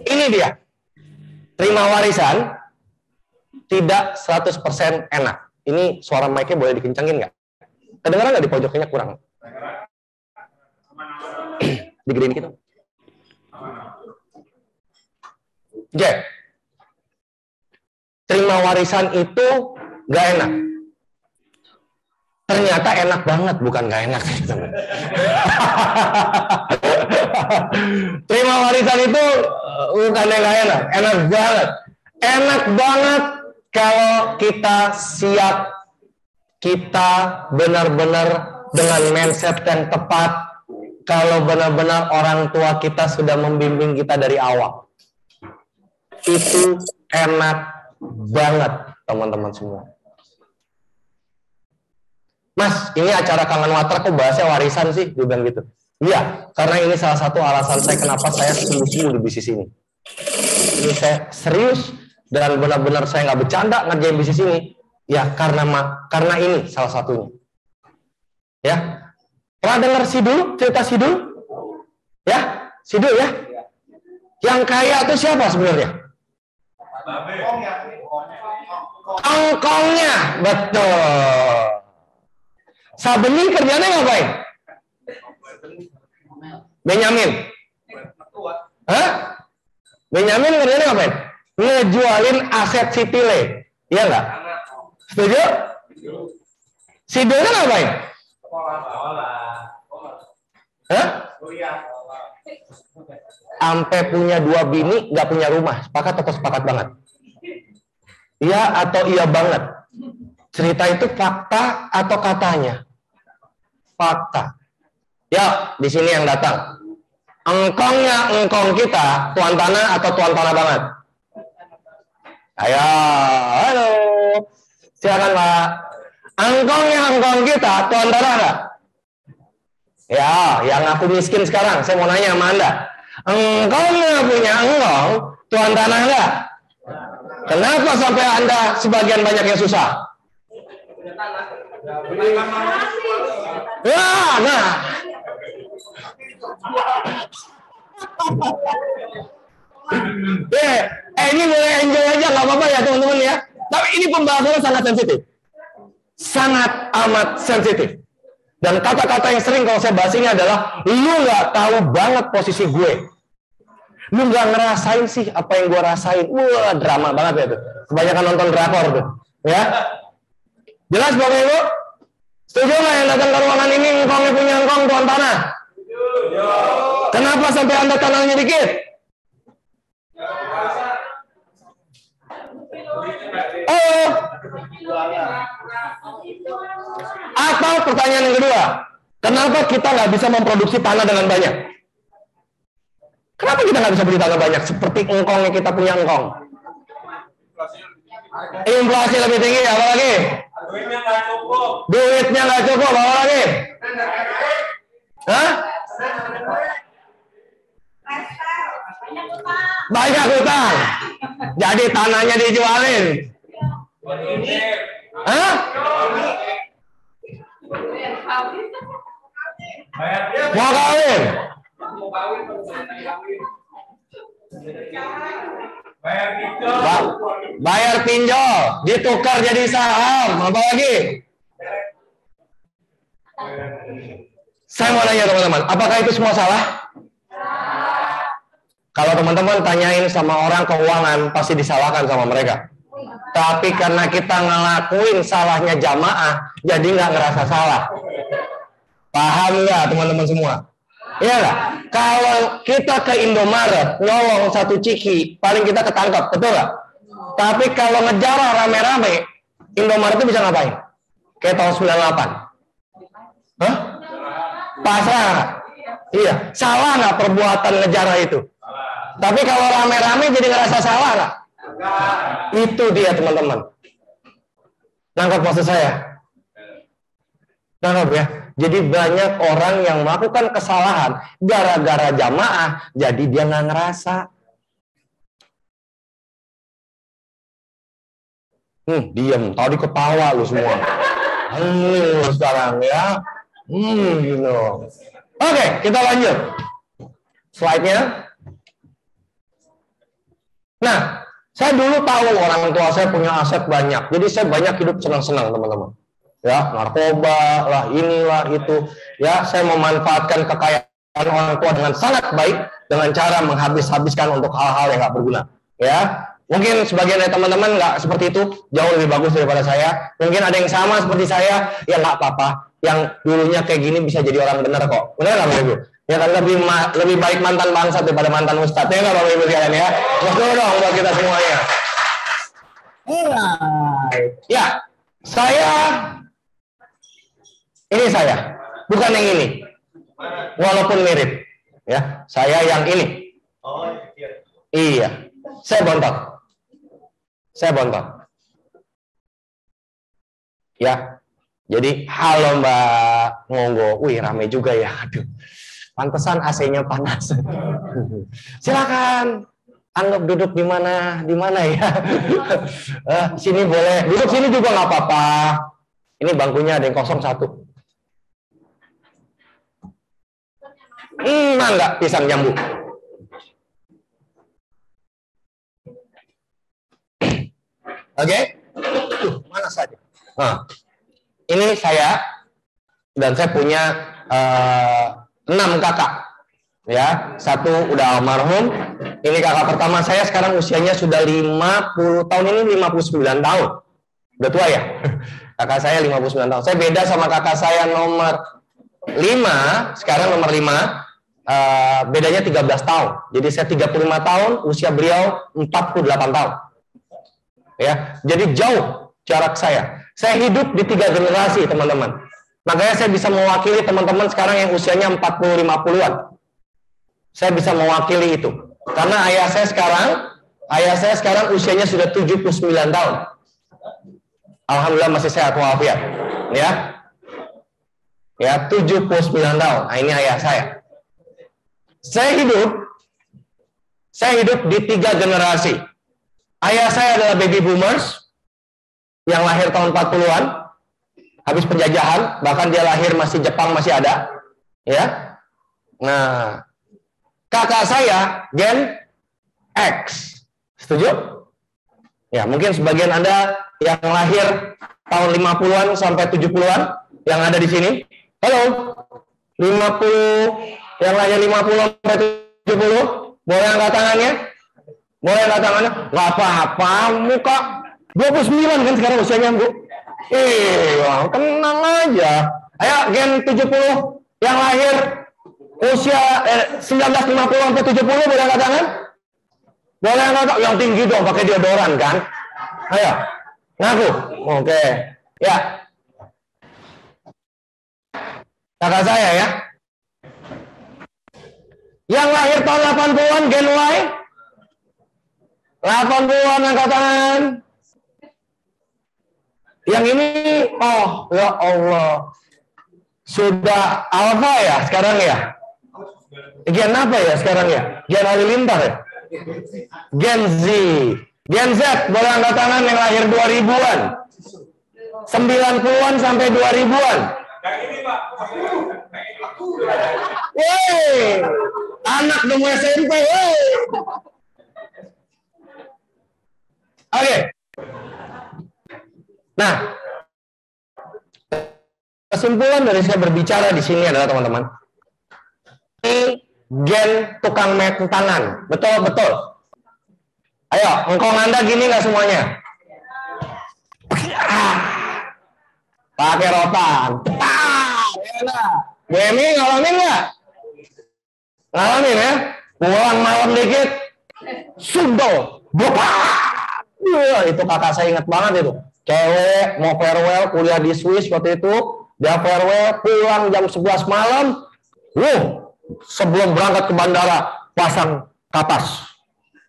Ini dia. Terima warisan tidak 100% enak. Ini suara mic-nya boleh dikencengin nggak? Kedengeran nggak di pojoknya kurang? Digedein gitu. Oke. Terima warisan itu nggak enak. Ternyata enak banget, bukan nggak enak. Terima warisan itu bukan yang nggak enak, enak banget. Enak banget kalau kita siap, kita benar-benar dengan mindset yang tepat, kalau benar-benar orang tua kita sudah membimbing kita dari awal. Itu enak banget, teman-teman semua. Mas, ini acara Kangen Water kok bahasnya warisan sih? Dia bilang gitu. Iya, karena ini salah satu alasan saya kenapa saya sungguh-sungguh di bisnis ini. Ini saya serius dan benar-benar saya nggak bercanda ngerjain bisnis ini. Ya, karena ini salah satunya. Ya, pernah dengar Sidul, cerita Sidul? Ya, Sidul ya? Yang kaya itu siapa sebenarnya? Engkongnya, betul. Sabening kerjanya ngapain? Benyamin. Hah? Benyamin kerjanya ngapain? Ngejualin aset Citile. Iya nggak? Setuju? Sidulnya ngapain? Hah? Sampai punya 2 bini, nggak punya rumah. Sepakat atau sepakat banget? Iya atau iya banget? Cerita itu fakta atau katanya? Fakta. Ya, di sini yang datang. Engkongnya engkong kita, tuan tanah atau tuan tanah banget? Ayo, halo. Silakan Pak. Engkongnya engkong kita, tuan tanah nggak? Ya, yang aku miskin sekarang, saya mau nanya sama Anda. Engkongnya punya engkong, tuan tanah nggak? Kenapa sampai Anda sebagian banyak yang susah? Ya, nah. Ini boleh enjoy aja, nggak apa-apa ya teman-teman ya. Tapi ini pembahasannya sangat sensitif, sangat amat sensitif. Dan kata-kata yang sering kalau saya bahas ini adalah, lu nggak tahu banget posisi gue, lu nggak ngerasain sih apa yang gue rasain. Wah, drama banget ya tuh. Kebanyakan nonton drakor tuh, ya. Jelas Bapak Ibu? Setuju nggak yang datang ke ruangan ini engkongnya punya engkong tuan tanah? Kenapa sampai Anda tanahnya dikit? Oh. Atau pertanyaan yang kedua, kenapa kita nggak bisa memproduksi tanah dengan banyak? Kenapa kita nggak bisa beli tanah banyak seperti engkongnya kita punya engkong? Inflasi lebih tinggi, apa lagi? Duitnya nggak cukup. Duitnya nggak cukup, apa lagi? Hah? Banyak utang. Jadi tanahnya dijualin. Hah? Mau kawin? Bayar pinjol, ditukar jadi saham, apa lagi? Saya mau nanya teman-teman, apakah itu semua salah? Kalau teman-teman tanyain sama orang keuangan, pasti disalahkan sama mereka. Tapi karena kita ngelakuin salahnya jamaah, jadi nggak ngerasa salah. Paham nggak teman-teman semua? Iya nggak? Kalau kita ke Indomaret, nolong satu ciki, paling kita ketangkap, betul nggak? Tapi kalau ngejarah rame-rame, Indomaret itu bisa ngapain? Kayak tahun 98. Hah? Pasrah. Iya, salah nggak perbuatan ngejarah itu? Tapi kalau rame-rame jadi ngerasa salah nggak? Itu dia teman-teman. Nangkap maksud saya? Nangkap ya? Jadi banyak orang yang melakukan kesalahan gara-gara jamaah, jadi dia nggak ngerasa. Diam. Tadi ketawa lu semua. Sekarang ya. Gitu. Oke, kita lanjut. Slide-nya. Nah, saya dulu tahu orang tua saya punya aset banyak, jadi saya banyak hidup senang-senang, teman-teman. Ya, narkoba lah, inilah itu. Ya, saya memanfaatkan kekayaan orang tua dengan sangat baik dengan cara menghabis-habiskan untuk hal-hal yang nggak berguna. Ya, mungkin sebagian dari teman-teman nggak seperti itu, jauh lebih bagus daripada saya. Mungkin ada yang sama seperti saya, ya nggak apa-apa. Yang dulunya kayak gini bisa jadi orang benar kok. Benar nggak Bapak Ibu? Ya kan lebih baik mantan bangsa daripada mantan ustadz. Ya nggak Bapak Ibu sekalian ya? Terus dulu dong buat kita semuanya. Alright. Ya, ini saya, bukan yang ini. Walaupun mirip. Ya, saya yang ini. Iya, saya bontot. Ya, jadi halo Mbak Ngonggo. Wih, rame juga ya. Aduh, pantesan AC-nya panas. Silakan. Anggap duduk di mana ya. Sini boleh. Duduk sini juga nggak apa-apa. Ini bangkunya ada yang kosong satu. Enggak, pisang jambu. Oke? Mana saja. Nah, ini saya dan saya punya 6 kakak. Ya, satu udah almarhum. Ini kakak pertama saya sekarang usianya sudah 50 tahun ini 59 tahun. Udah tua ya? Kakak saya 59 tahun. Saya beda sama kakak saya nomor 5, sekarang nomor 5. Bedanya 13 tahun. Jadi saya 35 tahun, usia beliau 48 tahun. Ya, jadi jauh jarak saya. Saya hidup di 3 generasi, teman-teman. Makanya saya bisa mewakili teman-teman sekarang yang usianya 40-50-an. Saya bisa mewakili itu. Karena ayah saya sekarang usianya sudah 79 tahun. Alhamdulillah masih sehat walafiat. Ya. Ya, 79 tahun. Nah, ini ayah saya. Saya hidup di 3 generasi. Ayah saya adalah baby boomers yang lahir tahun 40-an, habis penjajahan, bahkan dia lahir masih Jepang masih ada, ya. Nah, kakak saya Gen X, setuju? Ya, mungkin sebagian Anda yang lahir tahun 50-an sampai 70-an yang ada di sini. Halo, 50 yang lahir 50 sampai 70, boleh angkat tangannya? Boleh angkat tangannya? Nggak apa-apa, muka 29 kan sekarang usianya, Bu. Tenang aja. Ayo, Gen 70 yang lahir usia 1950 sampai 70, boleh angkat tangan? Boleh angkat tangan? Yang tinggi dong, pakai deodoran kan? Ayo, ngaku. Oke. Ya. Kakak saya ya. Yang lahir tahun 80-an Gen Y. 80-an angkat tangan. Yang ini, oh ya Allah, sudah alpha ya sekarang ya? Gen apa ya sekarang ya? Gen halilintar ya? Gen Z. Gen Z, boleh angkat tangan yang lahir 2000-an. 90-an sampai 2000-an. Woi, anak dong SMP, woi. Oke. Nah, kesimpulan dari saya berbicara di sini adalah teman-teman, ini gen tukang main tangan, betul. Ayo, engkong Anda gini nggak semuanya? Pakai rotan. Enak. Bemi ngalamin nggak? Ngalamin ya? Pulang malam dikit, sundol. Itu kakak saya ingat banget itu. Cewek mau farewell kuliah di Swiss waktu itu, dia farewell pulang jam 11 malam. Sebelum berangkat ke bandara pasang kapas,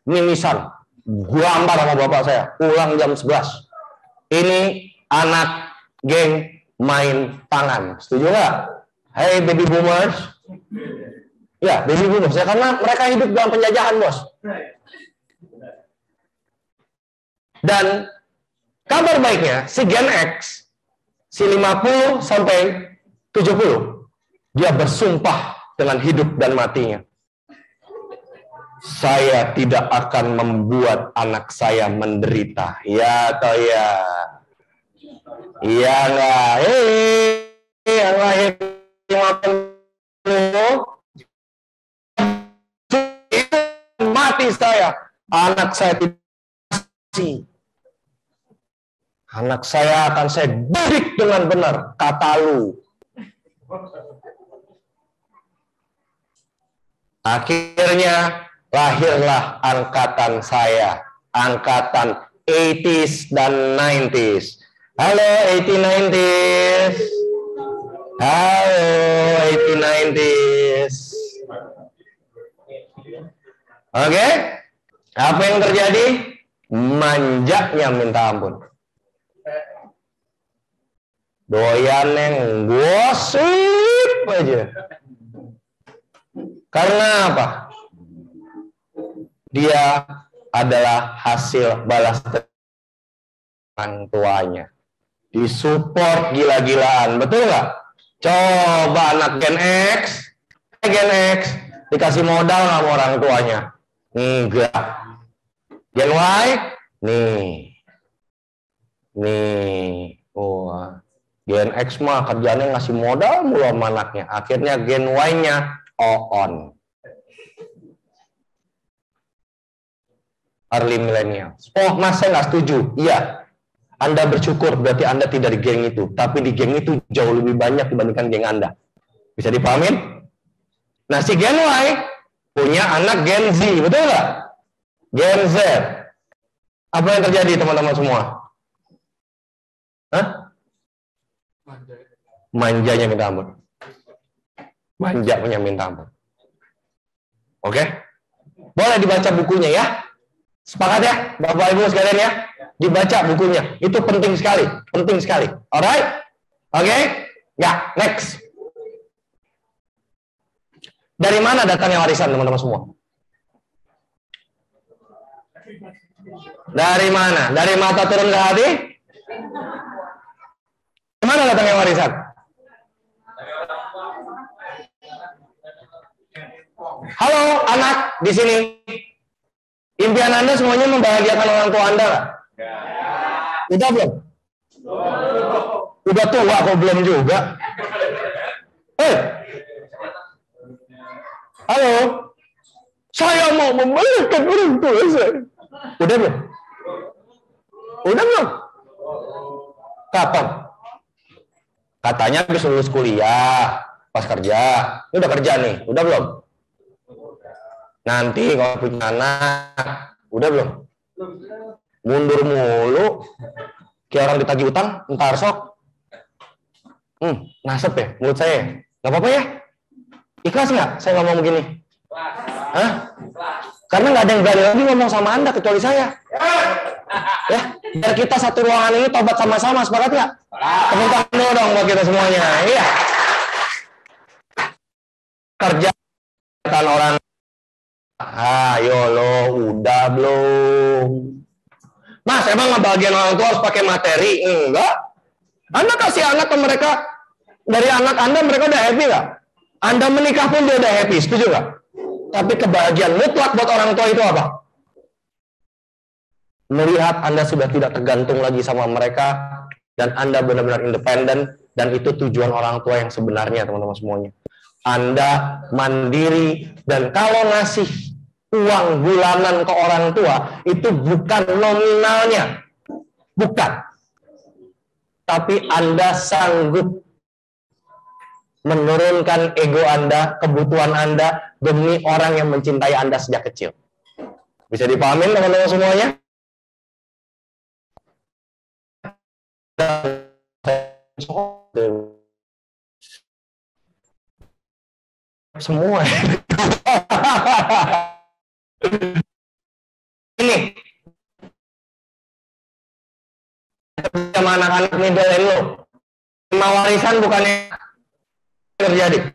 mimisan, gambar sama bapak saya. Pulang jam 11. Ini anak geng main tangan. Setuju nggak? Hey baby boomers. Ya, baby boomers ya, karena mereka hidup dalam penjajahan, bos. Dan kabar baiknya, si Gen X, si 50 sampai 70, dia bersumpah dengan hidup dan matinya. Saya tidak akan membuat anak saya menderita. Ya atau ya? Iya enggak? Yang lahir 50 mati saya. Anak saya tidak mati. Anak saya akan saya didik dengan benar. Kata lu. Akhirnya lahirlah angkatan saya, angkatan 80s dan 90s. Halo 80s, 90s. Halo 80s, 90s. Oke? Apa yang terjadi? Manjanya minta ampun. Doyan yang gosip aja. Karena apa? Dia adalah hasil balas orang tuanya. Disupport gila-gilaan, betul nggak? Coba anak Gen X dikasih modal nggak sama orang tuanya? Enggak. Gen Y, nih, Gen X mah kerjanya ngasih modal mulu sama anaknya. Akhirnya Gen Y-nya on. Early millennial. Oh, mas saya nggak setuju. Iya, Anda bersyukur berarti Anda tidak di geng itu. Tapi di geng itu jauh lebih banyak dibandingkan geng Anda. Bisa dipahamin? Nah, si Gen Y punya anak Gen Z, betul nggak? Gen Z. Apa yang terjadi teman-teman semua? Hah? Manjanya minta ampun. Manja punya minta ampun. Oke? Boleh dibaca bukunya ya? Sepakat ya, Bapak Ibu sekalian ya? Dibaca bukunya, itu penting sekali, penting sekali. Alright? Oke? Ya, next. Dari mana datangnya warisan teman-teman semua? Dari mana? Dari mata turun ke hati? Dari mana datangnya warisan? Halo anak di sini. Impian Anda semuanya membahagiakan orang tua Anda nggak? Udah belum? Udah tua kok belum juga? Halo, saya mau membahagiakan orang tua saya. Udah belum? Udah belum? Kapan? Katanya habis lulus kuliah, pas kerja. Ini udah kerja nih, udah belum? Nanti kalau punya anak, udah belum? Mundur mulu, kayak orang ditagih utang, entar sok. Nasib ya, menurut saya. Gak apa-apa ya? Ikhlas nggak saya ngomong begini? Hah? Karena nggak ada yang berani lagi ngomong sama Anda kecuali saya. Ya, biar kita satu ruangan ini tobat sama-sama, sepakat nggak? Tepuk tangan dulu dong buat kita semuanya. Iya. Kerja orang. Ayo lo, udah belum? Mas, emang ngebagian orang tua harus pakai materi? Enggak. Anda kasih anak ke mereka, dari anak Anda mereka udah happy nggak? Anda menikah pun dia udah happy, setuju nggak? Tapi kebahagiaan mutlak buat orang tua itu apa? Melihat Anda sudah tidak tergantung lagi sama mereka, dan Anda benar-benar independen, dan itu tujuan orang tua yang sebenarnya, teman-teman semuanya. Anda mandiri, dan kalau ngasih uang bulanan ke orang tua, itu bukan nominalnya. Bukan. Tapi Anda sanggup menurunkan ego Anda, kebutuhan Anda, demi orang yang mencintai Anda sejak kecil. Bisa dipahamin teman-teman semuanya? Semua. Ini sama anak-anak middle lo, warisan bukannya terjadi.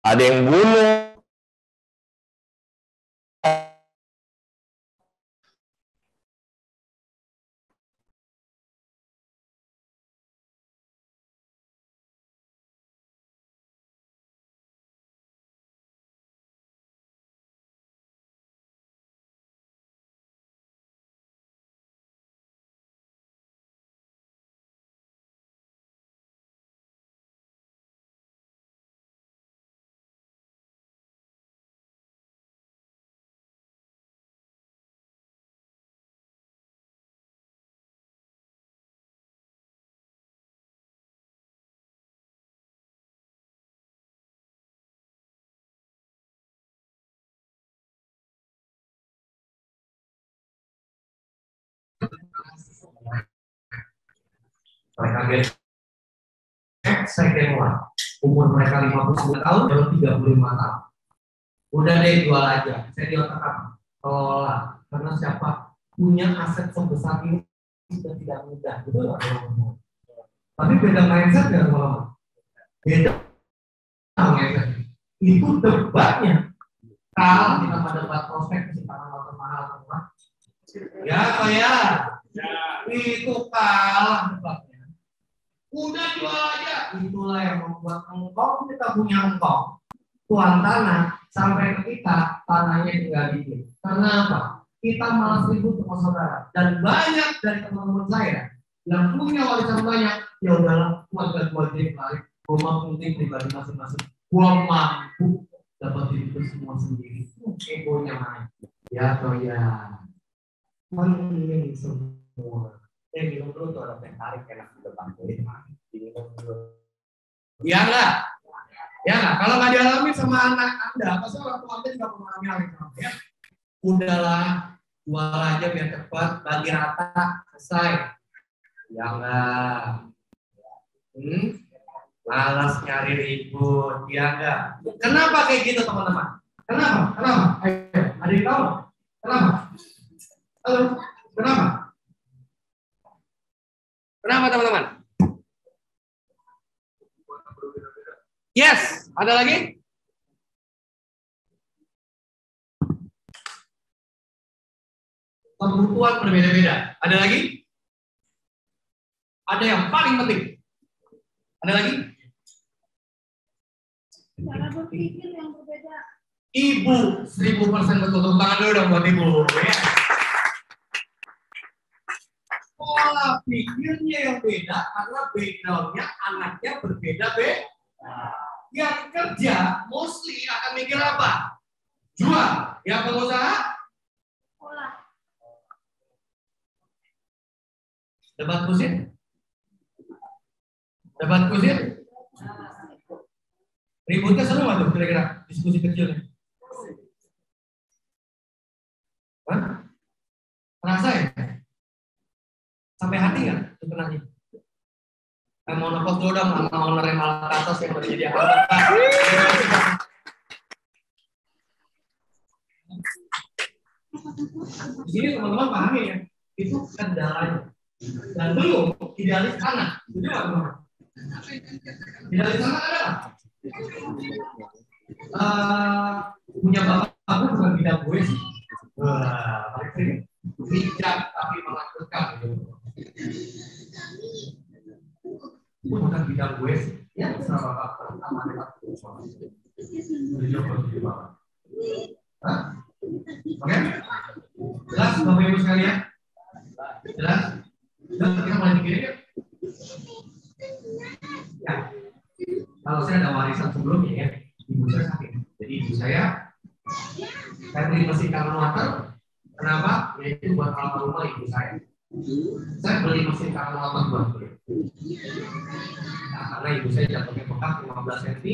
Ada yang bunuh, Mereka get second one. Umur mereka 59 tahun, baru 35 tahun. Udah deh jual aja. Saya di otak apa? Kelola. Karena siapa punya aset sebesar ini sudah tidak mudah. Betul nggak? Tapi beda mindset nggak teman-teman? Beda mindset. Itu debatnya. Kalau kita pada debat prospek kesimpangan motor mahal atau murah, ya saya itu kalah debatnya. Udah jual aja. Itulah yang membuat engkau kita punya engkau. Tuan tanah sampai ke kita tanahnya tinggal dikit. Karena apa? Kita malas ribut sama saudara. Dan banyak dari teman-teman saya yang punya warisan banyak, ya udahlah, keluarga gua jadi balik. Gua penting pribadi masing-masing. Gua mampu dapat itu semua sendiri. Egonya main. Ya atau ya. Ini semua. Minum dulu tuh ada teh tarik enak di depan. Diminum dulu. Ya enggak? Ya enggak? Kalau nggak dialami sama anak Anda, pasti orang tua Anda juga mengalami hal yang sama ya. Udahlah, jual aja biar cepat, bagi rata, selesai. Ya enggak? Malas nyari ribut, ya enggak? Kenapa kayak gitu teman-teman? Kenapa? Kenapa? Ada yang tahu? Kenapa? Halo? Kenapa? Kenapa teman-teman? Yes, ada lagi? Kebutuhan berbeda-beda. Ada lagi? Ada yang paling penting? Ada lagi? Cara berpikir yang berbeda. Ibu 1000% betul. Tepuk tangan dulu dong buat ibu. Ya. Pola pikirnya yang beda karena backgroundnya anaknya berbeda-beda. Yang kerja mostly akan mikir apa? Jual. Yang pengusaha? Pola. Debat kusir? Debat kusir? Ributnya seru nggak tuh kira-kira diskusi kecilnya? Hah? Terasa ya? Sampai hati nggak sebenarnya? Mau nepos dulu dong sama owner yang malah atas yang menyediakan tempat. Di sini teman-teman pahami ya, itu kendalanya. Dan belum idealis anak, itu nggak teman-teman? Idealis anak ada nggak? Punya bapak aku bukan bidang gue sih. Wah, bijak tapi menakutkan. Bukan bidang gue sih. Ya, sama bapak sama dekat. Hah? Oke? Jelas Bapak Ibu sekalian? Jelas? Jelas kita mulai begini yuk. Ya. Kalau saya ada warisan sebelumnya ya, ibu saya sakit. Jadi ibu saya beli mesin karburator. Kenapa? Yaitu buat almarhumah ibu saya. Saya beli mesin karburator buat beliau. Nah, karena ibu saya jatuhnya bengkak 15 cm,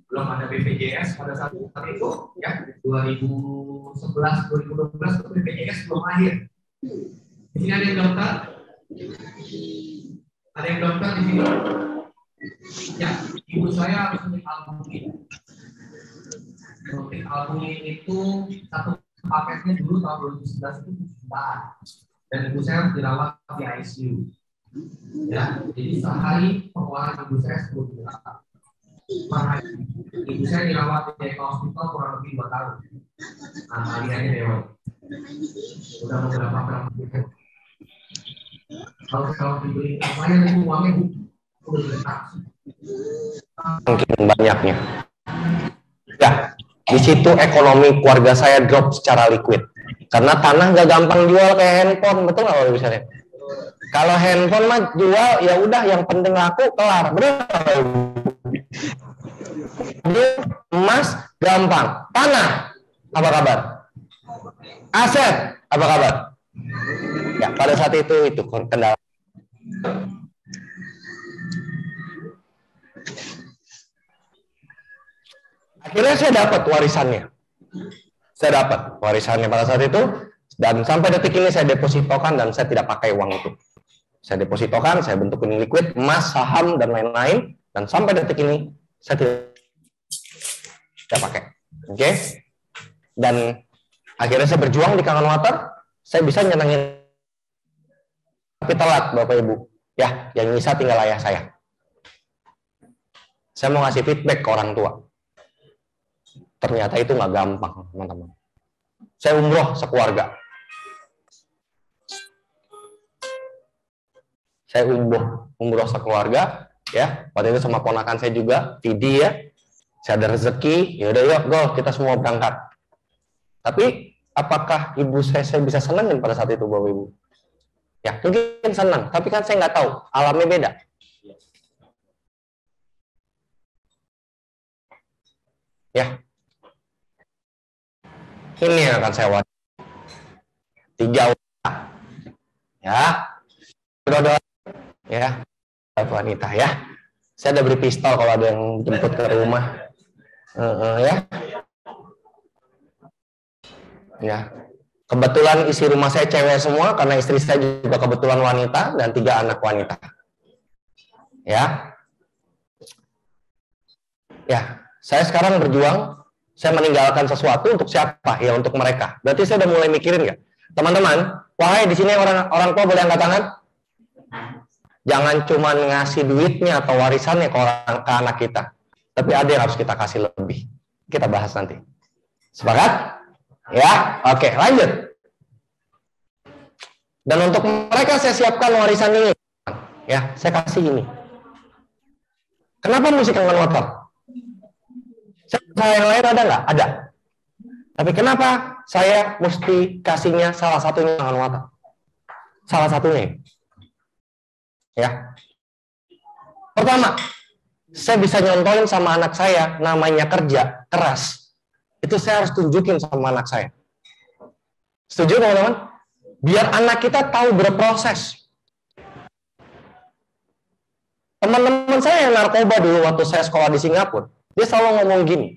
belum ada BPJS pada saat itu, ya 2011, 2012 itu BPJS belum lahir. Di sini ada yang dokter? Ada yang dokter di sini? Ya, ibu saya harus suntik albumin. Suntik albumin itu satu paketnya dulu tahun 2011 itu jutaan. Dan ibu saya harus dirawat di ICU. Ya, jadi sehari pengeluaran ibu saya 10 juta. Per hari. Ibu saya dirawat di Eko Hospital kurang lebih 2 tahun. Nah, kaliannya dewan. Udah beberapa tahun. Kalau dibeli saya itu uangnya udah bertaksi. Mungkin banyaknya. Ya, di situ ekonomi keluarga saya drop secara liquid. Karena tanah nggak gampang jual kayak handphone, betul nggak kalau misalnya? Kalau handphone mah jual ya udah, yang penting laku kelar, benar? Emas gampang, tanah apa kabar? Aset apa kabar? Ya pada saat itu kendala. Akhirnya saya dapat warisannya. Saya dapat warisannya pada saat itu, dan sampai detik ini saya depositokan dan saya tidak pakai uang itu. Saya depositokan, saya bentukin liquid, emas, saham, dan lain-lain. Dan sampai detik ini, saya tidak pakai. Oke? Dan akhirnya saya berjuang di Kangen Water, saya bisa nyenengin. Tapi telat, Bapak Ibu. Ya, yang bisa tinggal ayah saya. Saya mau ngasih feedback ke orang tua. Ternyata itu nggak gampang, teman-teman. Saya umroh sekeluarga. Saya umroh sekeluarga, ya. Waktu itu sama ponakan saya juga, Vidi ya. Saya ada rezeki, yaudah yuk, go, kita semua berangkat. Tapi apakah ibu saya bisa senangin pada saat itu, Bapak Ibu? Ya, mungkin senang, tapi kan saya nggak tahu, alamnya beda. Ya, ini yang akan saya wajar. 3 wanita, ya, berdoa, ya, 1 wanita, ya. Saya ada beri pistol kalau ada yang jemput ke rumah, ya. Ya, kebetulan isi rumah saya cewek semua karena istri saya juga kebetulan wanita dan 3 anak wanita, ya. Ya. Saya sekarang berjuang, saya meninggalkan sesuatu untuk siapa? Ya untuk mereka. Berarti saya udah mulai mikirin nggak? Teman-teman, wahai di sini orang tua boleh angkat tangan? Jangan cuma ngasih duitnya atau warisannya ke anak kita. Tapi ada yang harus kita kasih lebih. Kita bahas nanti. Sepakat? Ya? Oke, lanjut. Dan untuk mereka saya siapkan warisan ini. Ya, saya kasih ini. Kenapa musik Kangen Water? Saya yang lain ada nggak? Ada. Tapi kenapa saya mesti kasihnya salah satunya Kangen Water? Salah satunya. Ya. Pertama, saya bisa nyontohin sama anak saya namanya kerja keras. Itu saya harus tunjukin sama anak saya. Setuju teman-teman? Biar anak kita tahu berproses. Teman-teman saya yang narkoba dulu waktu saya sekolah di Singapura, dia selalu ngomong gini,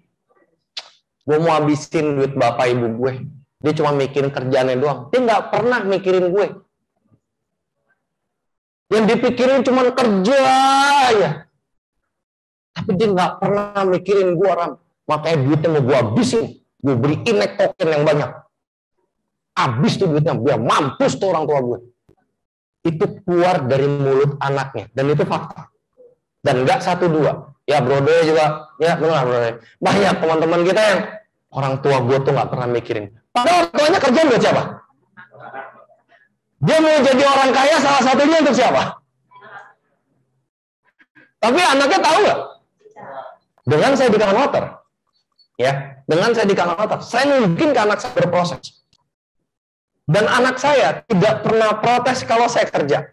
gue mau habisin duit bapak ibu gue. Dia cuma mikirin kerjaannya doang. Dia nggak pernah mikirin gue. Yang dipikirin cuma kerja aja. Tapi dia nggak pernah mikirin gue, Ram. Makanya duitnya mau gue habisin. Gue beli inek token yang banyak. Habis tuh duitnya. Biar mampus tuh orang tua gue. Itu keluar dari mulut anaknya. Dan itu fakta. Dan nggak 1-2. Ya Brodo juga, ya benar Brodo. Banyak teman-teman kita yang orang tua gue tuh nggak pernah mikirin. Padahal orang tuanya kerja buat siapa? Dia mau jadi orang kaya salah satunya untuk siapa? Tapi anaknya tahu nggak? Dengan saya di Kangen Water, ya, dengan saya di Kangen Water, saya nunjukin ke anak saya berproses. Dan anak saya tidak pernah protes kalau saya kerja.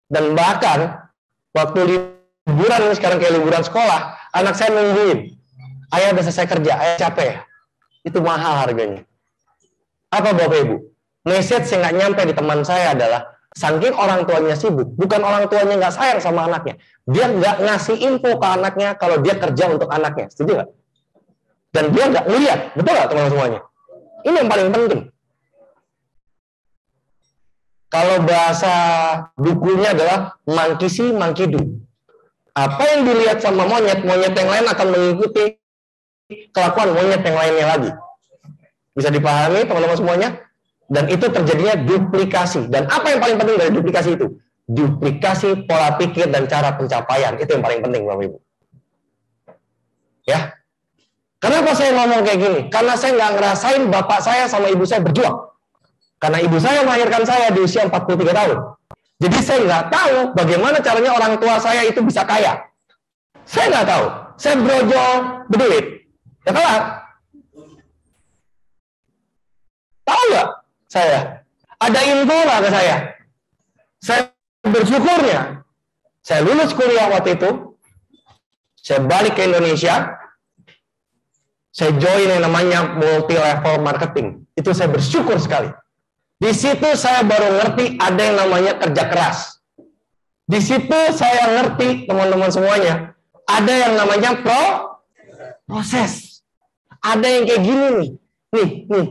Dan bahkan waktu liburan sekarang kayak liburan sekolah, anak saya nungguin, ayah udah selesai kerja, ayah capek ya? Itu mahal harganya. Apa Bapak Ibu? Message yang nggak nyampe di teman saya adalah, saking orang tuanya sibuk, bukan orang tuanya nggak sayang sama anaknya, dia nggak ngasih info ke anaknya kalau dia kerja untuk anaknya, setuju nggak? Dan dia nggak ngeliat, betul nggak teman-teman semuanya? Ini yang paling penting. Kalau bahasa bukunya adalah monkey see, monkey do. Apa yang dilihat sama monyet, monyet yang lain akan mengikuti kelakuan monyet yang lainnya lagi. Bisa dipahami teman-teman semuanya? Dan itu terjadinya duplikasi. Dan apa yang paling penting dari duplikasi itu? Duplikasi pola pikir dan cara pencapaian. Itu yang paling penting, Bapak Ibu. Ya. Kenapa saya ngomong kayak gini? Karena saya nggak ngerasain bapak saya sama ibu saya berjuang. Karena ibu saya melahirkan saya di usia 43 tahun. Jadi saya nggak tahu bagaimana caranya orang tua saya itu bisa kaya. Saya nggak tahu. Saya brojol berduit. Ya kelar. Tahu nggak saya? Ada info nggak ke saya? Saya bersyukurnya. Saya lulus kuliah waktu itu. Saya balik ke Indonesia. Saya join yang namanya multi level marketing. Itu saya bersyukur sekali. Di situ saya baru ngerti ada yang namanya kerja keras. Di situ saya ngerti, teman-teman semuanya, ada yang namanya proses. Ada yang kayak gini nih. Nih.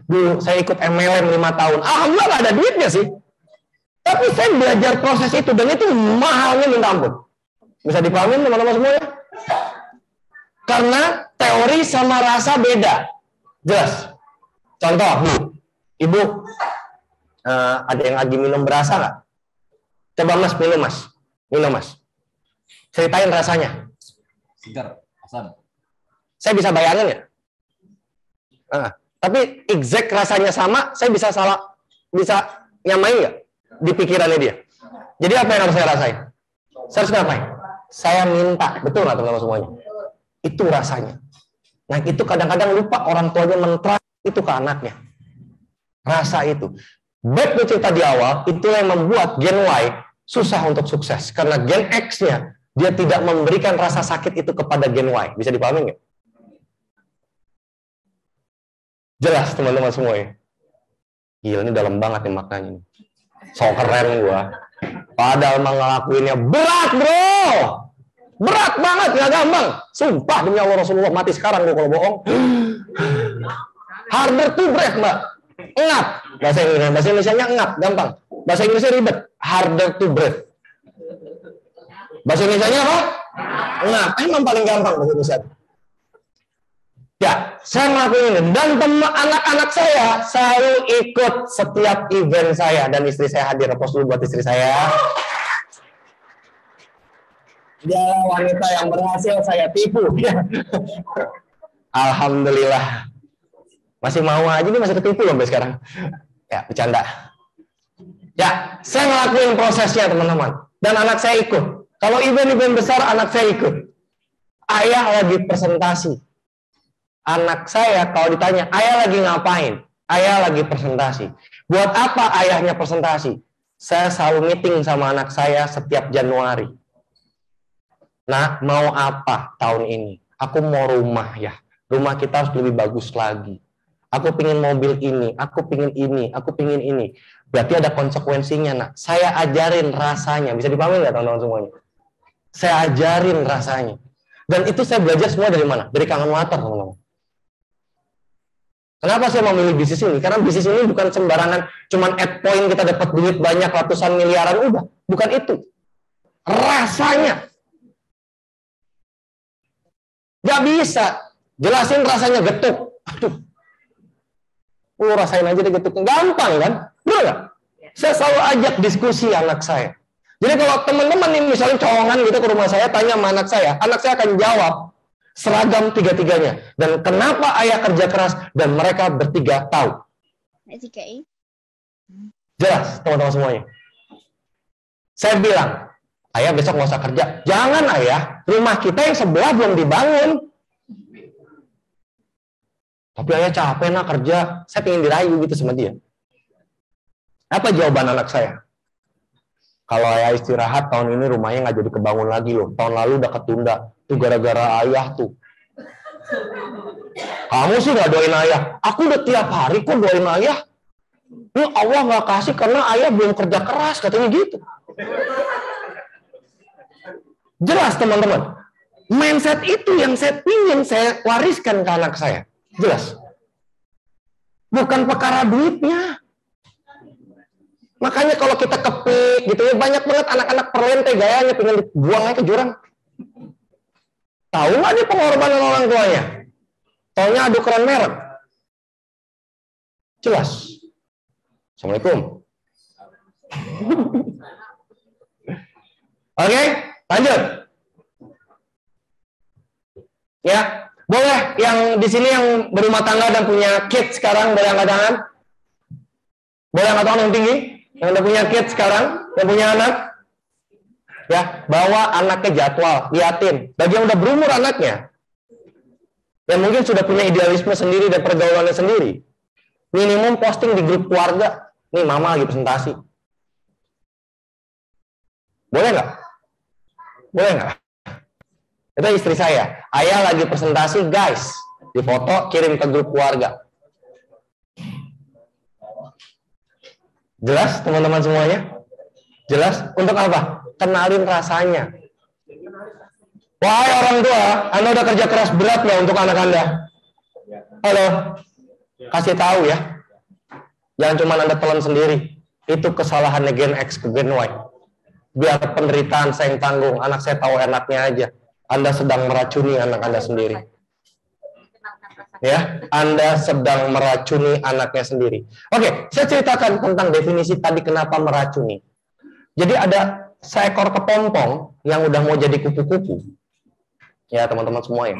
Dulu saya ikut MLM 5 tahun. Alhamdulillah gak ada duitnya sih. Tapi saya belajar proses itu, dan itu mahalnya minta ampun. Bisa dipahami teman-teman semuanya? Karena teori sama rasa beda. Jelas. Contoh, Bu, Ibu, ada yang lagi minum berasa nggak? Coba Mas, minum Mas. Minum Mas. Ceritain rasanya. Segar, asam. Saya bisa bayangin ya? Tapi exact rasanya sama, saya bisa nyamain nggak di pikirannya dia? Jadi apa yang harus saya rasain? Saya harus ngapain? Saya minta, betul nggak teman-teman semuanya? Itu rasanya. Nah itu kadang-kadang lupa orang tuanya mentrust itu ke anaknya. Rasa itu. Back to cerita di awal, itu yang membuat Gen Y susah untuk sukses. Karena Gen X-nya, dia tidak memberikan rasa sakit itu kepada Gen Y. Bisa dipahami nggak? Jelas teman-teman semuanya. Gila, ini dalam banget nih maknanya. So keren gua. Padahal ngelakuinnya berat, bro. Berat banget, nggak gampang. Sumpah demi Allah, Rasulullah mati sekarang gua kalau bohong. Harder to breathe, Mbak. Ngap. Bahasa Indonesia-nya ngap, gampang. Bahasa Inggrisnya ribet. Harder to breathe. Bahasa Indonesia-nya apa? Ngap. Emang paling gampang bahasa Indonesia. Ya, saya ngelakuin ini. Dan anak-anak saya selalu ikut setiap event saya. Dan istri saya hadir. Pos dulu buat istri saya. Dia wanita yang berhasil saya tipu. Alhamdulillah. Masih mau aja, ini masih ketipu sampai sekarang. Ya, bercanda. Ya, saya ngelakuin prosesnya teman-teman. Dan anak saya ikut. Kalau event-event besar, anak saya ikut. Ayah lagi presentasi. Anak saya kalau ditanya, ayah lagi ngapain? Ayah lagi presentasi. Buat apa ayahnya presentasi? Saya selalu meeting sama anak saya setiap Januari. Nah, mau apa tahun ini? Aku mau rumah ya. Rumah kita harus lebih bagus lagi. Aku pingin mobil ini, aku pingin ini, aku pingin ini. Berarti ada konsekuensinya, nak. Saya ajarin rasanya. Bisa dipahami nggak teman-teman semuanya? Saya ajarin rasanya. Dan itu saya belajar semua dari mana? Dari Kangen Water, teman-teman. Kenapa saya memilih bisnis ini? Karena bisnis ini bukan sembarangan, cuman add point kita dapat duit banyak ratusan miliaran, udah. Bukan itu. Rasanya. Gak bisa. Jelasin rasanya getuk. Aduh. Lu rasain aja deh getuk. Gampang kan? Betul gak? Saya selalu ajak diskusi anak saya. Jadi kalau teman-teman nih misalnya colongan gitu ke rumah saya, tanya sama anak saya akan jawab seragam tiga-tiganya. Dan kenapa ayah kerja keras dan mereka bertiga tahu. Jelas teman-teman semuanya. Saya bilang, ayah besok nggak usah kerja. Jangan ayah, rumah kita yang sebelah belum dibangun. Tapi ayah capek nak kerja. Saya pengen dirayu gitu sama dia. Apa jawaban anak saya? Kalau ayah istirahat tahun ini rumahnya nggak jadi kebangun lagi loh. Tahun lalu udah ketunda. Itu gara-gara ayah tuh. Kamu sih nggak doain ayah. Aku udah tiap hari kok doain ayah. Ini Allah nggak kasih karena ayah belum kerja keras, katanya gitu. Jelas teman-teman. Mindset itu yang saya ingin saya wariskan ke anak saya. Jelas. Bukan perkara duitnya. Makanya kalau kita kepik gitu ya, banyak banget anak-anak perlente gayanya pengen dibuang aja ke jurang. Tahu nggak nih pengorbanan orang tuanya? Taunya adu keren merek. Jelas. Assalamualaikum. Oke, lanjut. Ya, boleh yang di sini yang berumah tangga dan punya kids sekarang boleh angkat tangan? Boleh angkat tangan yang tinggi? Yang udah punya kids sekarang, yang punya anak? Ya, bawa anaknya jadwal, liatin. Bagi yang udah berumur anaknya, yang mungkin sudah punya idealisme sendiri dan pergaulannya sendiri, minimum posting di grup keluarga. Nih mama lagi presentasi. Boleh nggak? Boleh nggak? Itu istri saya. Ayah lagi presentasi, guys. Di foto, kirim ke grup keluarga. Jelas teman-teman semuanya? Jelas? Untuk apa? Kenalin rasanya. Wahai orang tua, Anda udah kerja keras berat loh untuk anak Anda. Halo, kasih tahu ya. Jangan cuma Anda telan sendiri. Itu kesalahannya gen X ke gen Y. Biar penderitaan saya yang tanggung, anak saya tahu enaknya aja. Anda sedang meracuni anak Anda sendiri. Ya, Anda sedang meracuni anaknya sendiri. Oke, saya ceritakan tentang definisi tadi kenapa meracuni. Jadi ada seekor kepompong yang udah mau jadi kupu-kupu. Ya, teman-teman semua ya.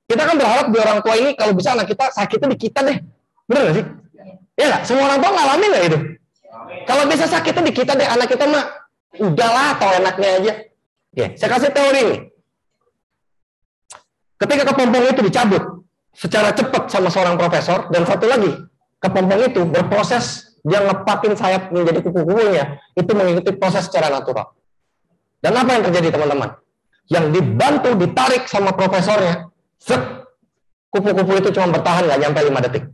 Kita kan berharap di orang tua ini kalau bisa anak kita sakitnya di kita deh. Bener gak sih? Ya nggak? Semua orang tua ngalamin nggak itu? Kalau bisa sakitnya di kita deh, anak kita mah udahlah, tau enaknya aja. Oke, saya kasih teori ini. Ketika kepompong itu dicabut secara cepat sama seorang profesor, dan satu lagi, kepompong itu berproses, dia ngepakin sayap menjadi kupu-kupunya, itu mengikuti proses secara natural. Dan apa yang terjadi teman-teman? Yang dibantu, ditarik sama profesornya, kupu-kupu itu cuma bertahan nggak nyampe 5 detik.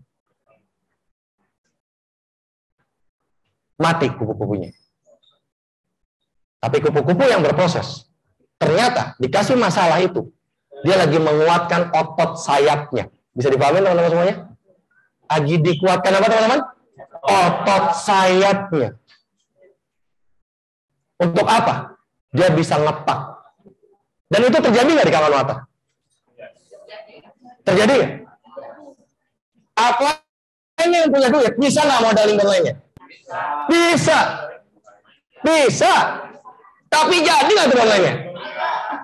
Mati kupu-kupunya. Tapi kupu-kupu yang berproses, ternyata dikasih masalah itu, dia lagi menguatkan otot sayapnya. Bisa dipahami teman-teman semuanya? Lagi dikuatkan apa teman-teman? Otot sayapnya. Untuk apa? Dia bisa ngepak. Dan itu terjadi nggak di kawan mata? Terjadi nggak? Apa ini yang punya duit? Bisa nggak modalin dan lainnya? Bisa. Bisa. Tapi jadi nggak tuh lainnya?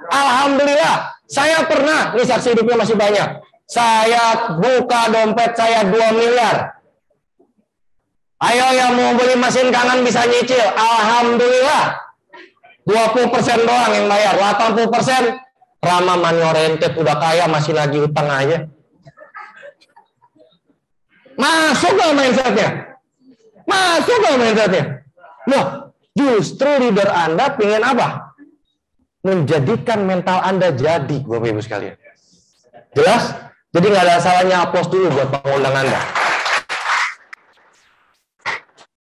Alhamdulillah. Saya pernah, ini saksi hidupnya masih banyak. Saya buka dompet saya 2 miliar. Ayo yang mau beli mesin kanan bisa nyicil. Alhamdulillah. 20% doang yang bayar. 80% Rama money oriented, udah kaya masih lagi utang aja. Masuk gak mindsetnya? Masuk gak mindsetnya? Loh, justru leader Anda pengen apa? Menjadikan mental Anda jadi, Bapak Ibu sekalian. Jelas? Jadi nggak ada salahnya aplaus dulu buat pengundang Anda.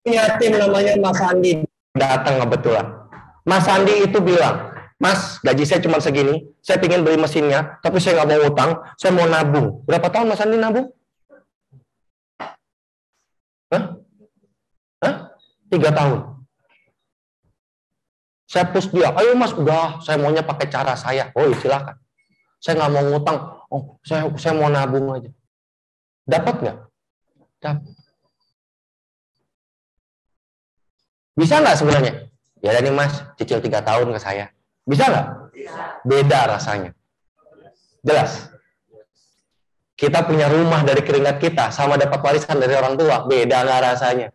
Punya tim namanya Mas Andi datang kebetulan. Mas Andi itu bilang, Mas, gaji saya cuma segini, saya pengen beli mesinnya, tapi saya nggak mau utang, saya mau nabung. Berapa tahun Mas Andi nabung? Hah? 3 tahun. Saya push dia, ayo Mas, udah, saya maunya pakai cara saya. Oh, silakan. Saya nggak mau ngutang. Oh, saya mau nabung aja. Dapat nggak? Dapat. Bisa nggak sebenarnya? Ya nih Mas, cicil 3 tahun ke saya. Bisa nggak? Beda rasanya. Jelas. Kita punya rumah dari keringat kita, sama dapat warisan dari orang tua. Beda nggak rasanya?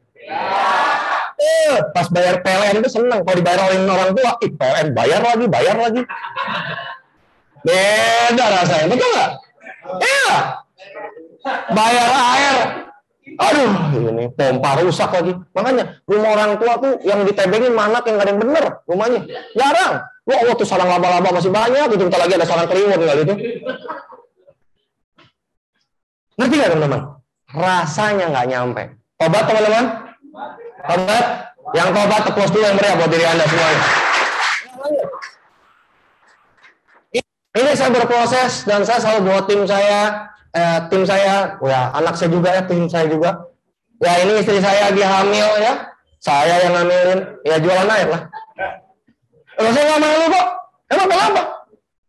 Pas bayar PLN itu seneng. Kalau dibayar oleh orang tua, PLN bayar lagi. Beda rasanya, betul nggak? Iya. Bayar air, aduh, ini pompa rusak lagi. Makanya rumah orang tua tuh yang ditebengin mana yang nggak ada yang bener rumahnya. Jarang. Wah, tuh sarang laba-laba masih banyak. Gitu, bentar lagi ada sarang kliwon nggak gitu. Ngerti nggak teman-teman? Rasanya nggak nyampe. Tobat teman-teman. Tobat. Yang tobat tepus dulu yang meriah buat diri Anda semuanya. Ini saya berproses dan saya selalu bawa tim saya, ya anak saya juga ya, tim saya juga. Ya ini istri saya lagi hamil ya, saya yang ngambilin, ya jualan air lah. Kalau saya nggak malu kok, emang kenapa?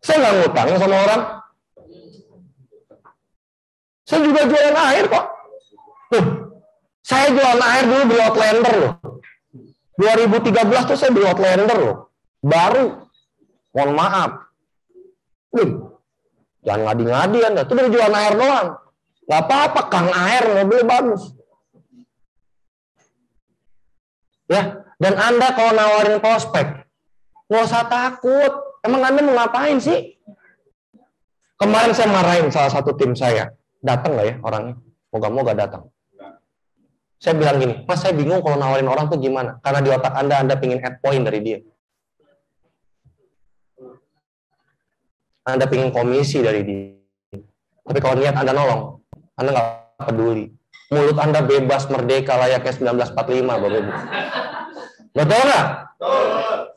Saya nggak ngutang sama orang. Saya juga jualan air kok. Tuh, saya jualan air dulu beli Outlander loh. 2013 tuh saya beli Outlander loh, baru. Mohon maaf. Jangan ngadi-ngadi Anda, itu dari jualan air doang. Gak apa-apa, Kang Air, mobilnya bagus. Ya, dan Anda kalau nawarin prospek, nggak usah takut. Emang Anda mau ngapain sih? Kemarin saya marahin salah satu tim saya. Datang nggak ya orangnya? Moga-moga datang. Saya bilang gini, Mas saya bingung kalau nawarin orang tuh gimana? Karena di otak Anda pengen add point dari dia. Anda pengen komisi dari dia. Tapi kalau niat Anda nolong, Anda nggak peduli. Mulut Anda bebas, merdeka, layaknya 1945, Bapak Ibu. Betul nggak?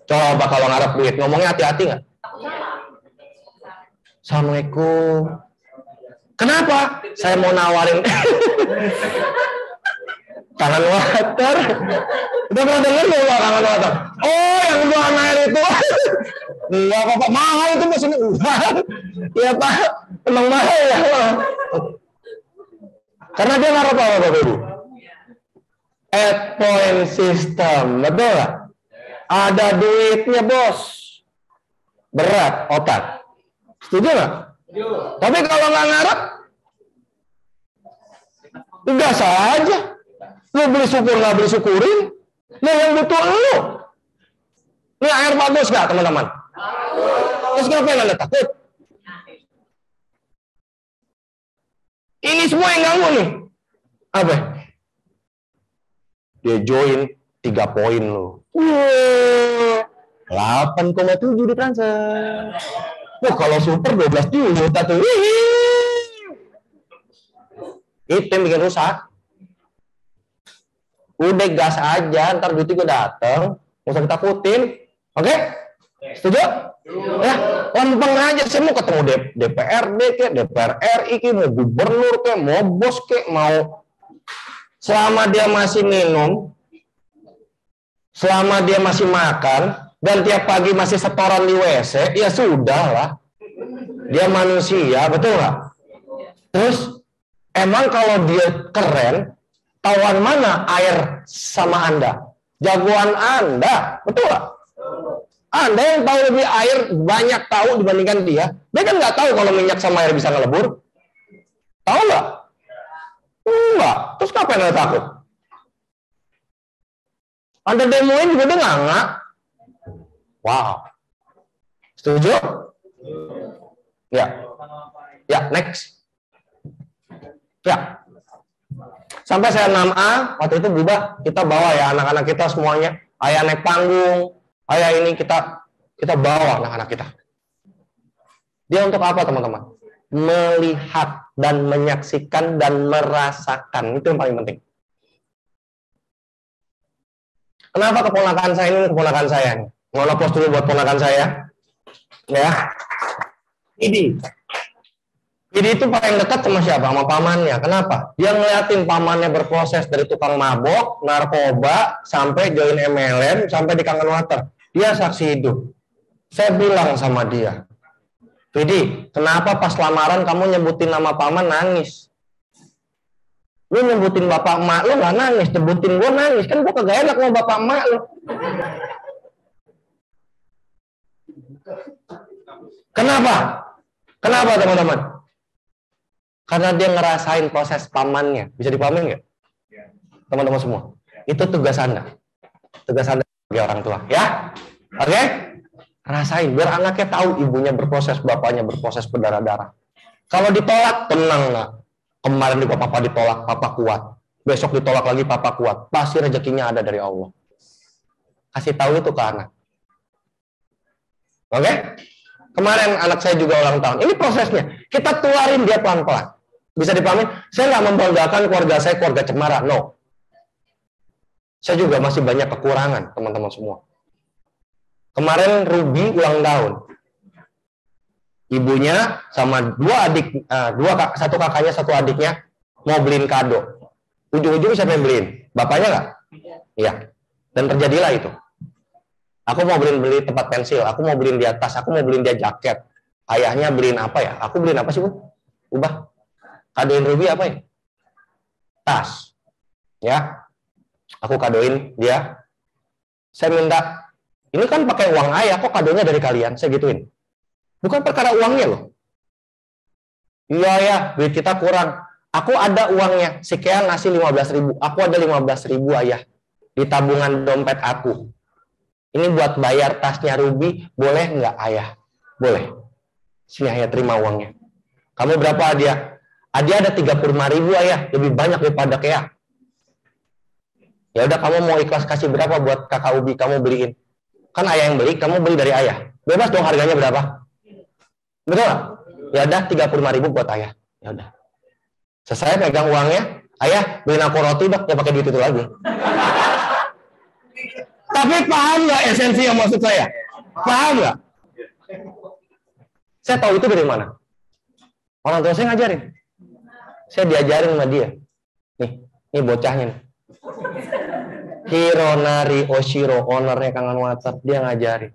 Coba kalau ngarep duit, ngomongnya hati-hati nggak? Assalamualaikum. Kenapa? Saya mau nawarin. Tangan water. Udah pernah denger nggak tangan water? Oh, yang buang air itu. Enggak kok, mahal itu mesinnya. Iya Pak, emang mahal ya. Karena dia naruh apa Bapak Ibu? At point system, betul nggak? Ada duitnya bos. Berat otak. Setuju nggak? Tapi kalau nggak ngarep, gas aja. Lu beli syukur nggak beli syukurin. Lu yang butuh lu. Ini air bagus nggak teman-teman? Terus ngapain Anda takut? Ini semua yang ganggu nih. Apa? Dia join 3 poin lo. 8,7 ditransfer. Wah, kalau super 12 juta tuh. Itu yang bikin rusak. Udah gas aja, ntar duitnya gue dateng. Nggak usah ditakutin. Oke? Setuju? Ya, lempeng aja. Saya mau ketemu DPRD kek, DPR RI kek, mau gubernur kek, mau bos kek, mau. Selama dia masih minum, selama dia masih makan, dan tiap pagi masih setoran di WC, ya sudah lah. Dia manusia, betul nggak? Terus, emang kalau dia keren, tahuan mana air sama Anda? Jagoan Anda, betul nggak? Anda yang tahu lebih air, banyak tahu dibandingkan dia. Dia kan nggak tahu kalau minyak sama air bisa ngelebur. Tahu nggak? Enggak. Terus kapan Anda takut? Anda demoin juga dia nggak. Wow. Setuju? Ya. Ya, next. Ya. Sampai saya 6A, waktu itu berubah, kita bawa ya anak-anak kita semuanya. Ayah naik panggung, ayah ini kita bawa anak-anak kita. Dia untuk apa teman-teman? Melihat dan menyaksikan dan merasakan. Itu yang paling penting. Kenapa keponakan saya ini keponakan saya? Mau post dulu buat keponakan saya. Ya. Ini itu paling dekat sama siapa? Sama pamannya. Kenapa? Dia ngeliatin pamannya berproses dari tukang mabok, narkoba, sampai join MLM, sampai di Kangen Water. Dia saksi hidup. Saya bilang sama dia, Vidi, kenapa pas lamaran kamu nyebutin nama paman nangis? Lu nyebutin bapak emak lu nggak nangis, nyebutin gue nangis. Kan gue kagak enak sama bapak emak lu. Kenapa? Kenapa teman-teman? Karena dia ngerasain proses pamannya. Bisa dipahamin nggak? Teman-teman semua. Itu tugas Anda. Tugas Anda sebagai orang tua. Ya? Oke? Rasain. Biar anaknya tahu ibunya berproses, bapaknya berproses berdarah-darah. Kalau ditolak, tenang lah. Kemarin juga papa ditolak, papa kuat. Besok ditolak lagi, papa kuat. Pasti rezekinya ada dari Allah. Kasih tahu itu ke anak. Oke? Kemarin anak saya juga ulang tahun. Ini prosesnya. Kita tuarin dia pelan-pelan. Bisa dipahami? Saya nggak membanggakan keluarga saya, keluarga cemara. No. Saya juga masih banyak kekurangan, teman-teman semua. Kemarin Ruby ulang tahun. Ibunya sama satu kakaknya, satu adiknya mau beliin kado. Ujung-ujung siapa yang beliin? Bapaknya nggak? Iya. Dan terjadilah itu. Aku mau beli tempat pensil, aku mau beliin dia tas, aku mau beliin dia jaket. Ayahnya beliin apa ya? Aku beliin apa sih, Bu? Ubah. Kadoin Ruby apa ya? Tas. Ya. Aku kadoin dia. Saya minta, ini kan pakai uang ayah, kok kadonya dari kalian? Saya gituin. Bukan perkara uangnya loh. Iya ya, duit kita kurang. Aku ada uangnya, sekian ngasih 15.000. Aku ada 15.000 ayah. Di tabungan dompet aku. Ini buat bayar tasnya Ruby, boleh nggak ayah? Boleh. Sini ayah terima uangnya. Kamu berapa hadiah? Hadiah ada 35.000 ayah, lebih banyak daripada Kea. Ya udah kamu mau ikhlas kasih berapa buat kakak Ubi kamu beliin? Kan ayah yang beli, kamu beli dari ayah. Bebas dong harganya berapa? Betul? Ya udah 35.000 buat ayah. Ya udah. Selesai pegang uangnya, ayah beliin aku roti dok, ya pakai duit itu lagi. Tapi paham nggak esensi yang maksud saya? Paham nggak? Saya tahu itu dari mana? Orang tua saya ngajarin. Saya diajarin sama dia. Nih bocahnya nih. Hironari Oshiro, ownernya Kangen Water, dia ngajari.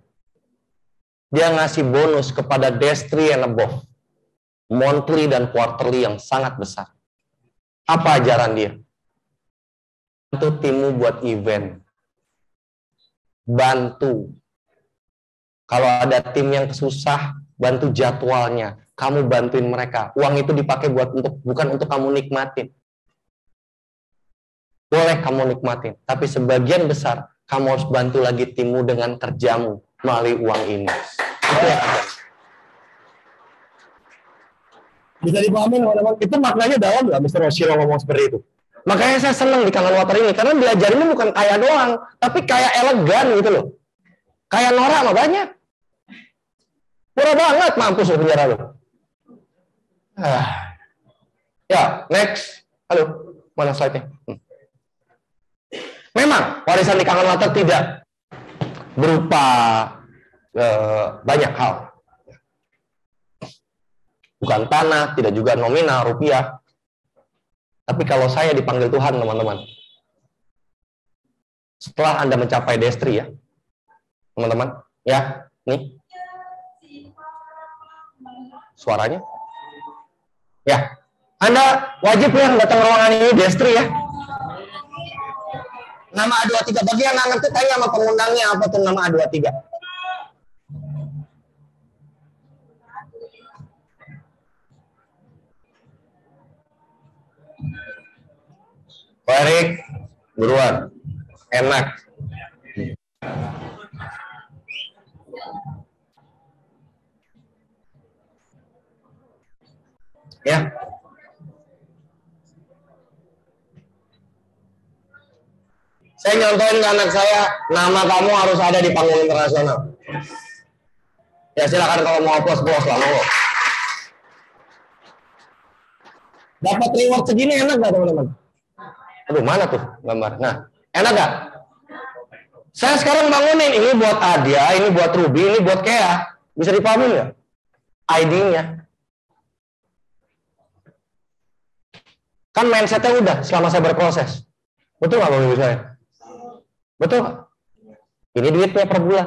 Dia ngasih bonus kepada Destri and above. Monthly dan quarterly yang sangat besar. Apa ajaran dia? Bantu timmu buat event. Bantu. Kalau ada tim yang susah, bantu jadwalnya. Kamu bantuin mereka. Uang itu dipakai bukan untuk kamu nikmatin. Boleh kamu nikmatin, tapi sebagian besar kamu harus bantu lagi timmu dengan kerjamu melalui uang ini. Itu yang ada. Bisa dipahami teman-teman? Itu maknanya dalam nggak Mr. Oshiro ngomong seperti itu? Makanya saya senang di Kangen Water ini, karena diajarinnya bukan kaya doang, tapi kaya elegan gitu loh. Kayak norak mah banyak. Murah banget mampus loh penjara lo. Ya, next. Halo, mana slide-nya? Memang warisan di Kangen Water tidak berupa banyak hal. Bukan tanah, tidak juga nominal, rupiah. Tapi kalau saya dipanggil Tuhan, teman-teman, setelah Anda mencapai Destri ya, teman-teman, ya, nih, suaranya, ya, Anda wajib ya datang ke ruangan ini Destri ya. Nama A23, bagi yang nggak ngerti tanya sama pengundangnya apa tuh nama A23. Pak Erik, buruan. Enak. Ya. Saya nyontohin ke anak saya, nama kamu harus ada di panggung internasional. Ya silakan kalau mau aplaus lah, mau. Dapat reward segini enak gak teman-teman? Aduh mana tuh gambar? Nah, enak gak? Saya sekarang bangunin, ini buat Adia, ini buat Ruby, ini buat Kea. Bisa dipahami nggak? ID-nya. Kan mindsetnya udah selama saya berproses. Betul nggak Bapak Ibu saya? Betul nggak? Ini duitnya per bulan.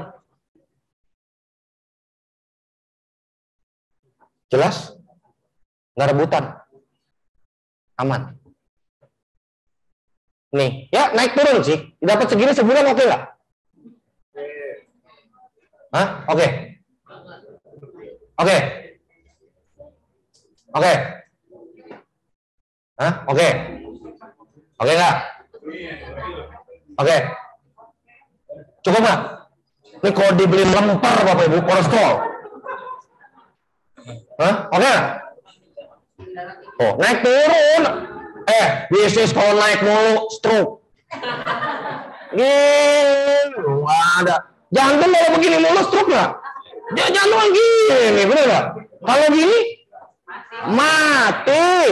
Jelas? Nggak rebutan. Aman. Nih, ya naik turun sih. Dapat segini sebulan oke nggak? Hah? Oke. Oke. Oke. Hah? Oke. Oke nggak? Oke. Cukup nggak? Ini kalau dibeli lempar Bapak Ibu, kolesterol. Hah? Oke nggak? Oh, naik turun. Bisnis kalau naik mulu, stroke. Gini, ada. Jantung kalau begini mulu, stroke nggak? Jantung gini, bener nggak? Kalau gini, mati.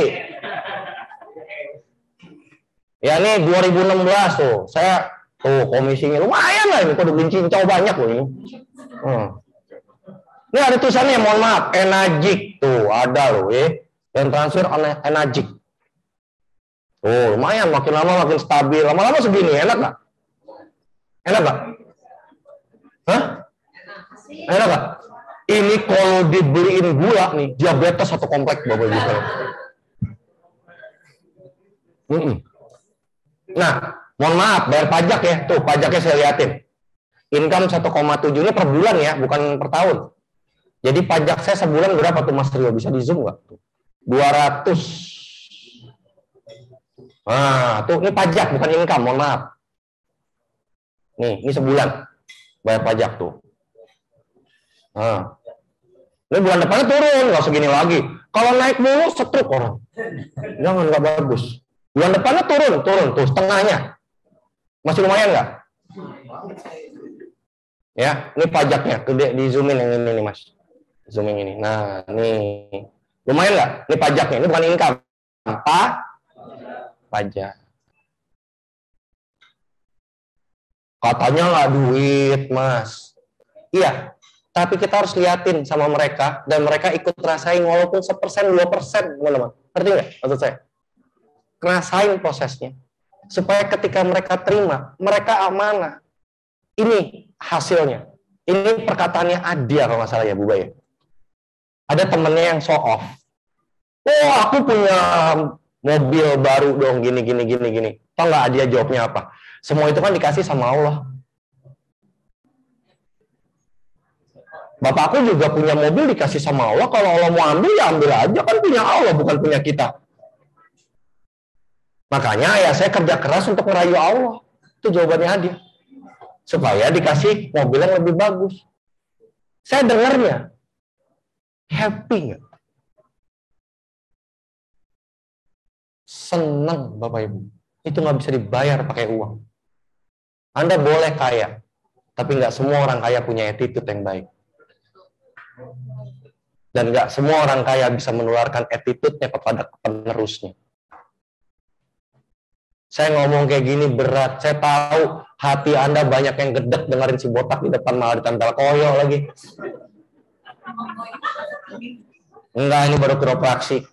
Ya nih 2016 tuh, saya tuh komisinya lumayan lah ini, kode cincau banyak loh ini. Ini ada tulisannya, mohon maaf, Enagic tuh ada loh, dan transfer Enagic. Oh lumayan, makin lama makin stabil, lama-lama segini, enak nggak? Enak nggak? Hah? Enak nggak? Ini kalau dibeliin gula nih, diabetes satu komplek Bapak Ibu sekalian. Nah, mohon maaf, bayar pajak ya, tuh pajaknya saya liatin. Income 1,7 ini per bulan ya, bukan per tahun. Jadi pajak saya sebulan berapa tuh Mas Rio? Bisa di zoom nggak? 200. Nah, tuh ini pajak bukan income, mohon maaf. Nih, ini sebulan bayar pajak tuh. Nah, ini bulan depannya turun, nggak segini lagi. Kalau naik mulu, setruk orang. Jangan, nggak bagus. Bulan depannya turun tuh setengahnya. Masih lumayan nggak? Ya, ini pajaknya, gede di zoomin yang ini nih Mas. Zooming ini. Nah, nih lumayan nggak? Ini pajaknya, ini bukan income. Apa? Pajak. Katanya nggak duit, Mas. Iya, tapi kita harus liatin sama mereka dan mereka ikut rasain walaupun 1%, 2%, teman-teman. Ngerti nggak maksud saya? Rasain prosesnya. supaya ketika mereka terima, mereka amanah. Ini hasilnya. Ini perkataannya Adia kalau nggak salah ya, Bu Bay. Ada temennya yang show off. Oh, aku punya mobil baru dong, gini. Tahu nggak Adia jawabnya apa? Semua itu kan dikasih sama Allah. Bapakku juga punya mobil dikasih sama Allah. Kalau Allah mau ambil, ya ambil aja. Kan punya Allah, bukan punya kita. Makanya ya saya kerja keras untuk merayu Allah. Itu jawabannya Adia. Supaya dikasih mobil yang lebih bagus. Saya dengarnya. Happy nggak? Senang Bapak Ibu. Itu nggak bisa dibayar pakai uang. Anda boleh kaya, tapi nggak semua orang kaya punya attitude yang baik. Dan nggak semua orang kaya bisa menularkan attitude-nya kepada penerusnya. Saya ngomong kayak gini berat. Saya tahu hati Anda banyak yang gedek dengerin si botak di depan malah ditempel koyo lagi. Enggak, ini baru kiropraksi.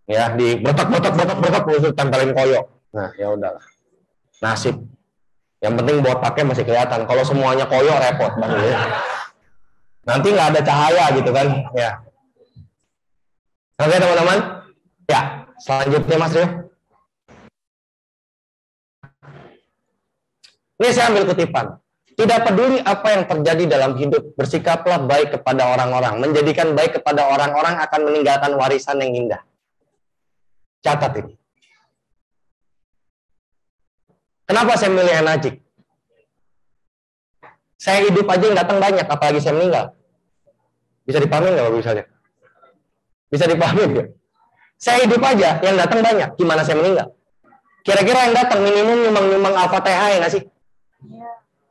Ya, di botak tempelin koyo. Nah, ya udahlah. Nasib. Yang penting botaknya masih kelihatan. Kalau semuanya koyo repot banget. Nanti nggak ada cahaya gitu kan? Ya. Oke teman-teman. Ya, selanjutnya Mas Rio. Ini saya ambil kutipan. Tidak peduli apa yang terjadi dalam hidup, bersikaplah baik kepada orang-orang. Menjadikan baik kepada orang-orang akan meninggalkan warisan yang indah. Catat ini. Kenapa saya milih Enajik? Saya hidup aja yang datang banyak, apalagi saya meninggal. Bisa dipahami nggak Bapak misalnya? Bisa dipahami nggak? Saya hidup aja yang datang banyak, gimana saya meninggal? Kira-kira yang datang minimum nyumbang Al-Fatihah ya nggak sih?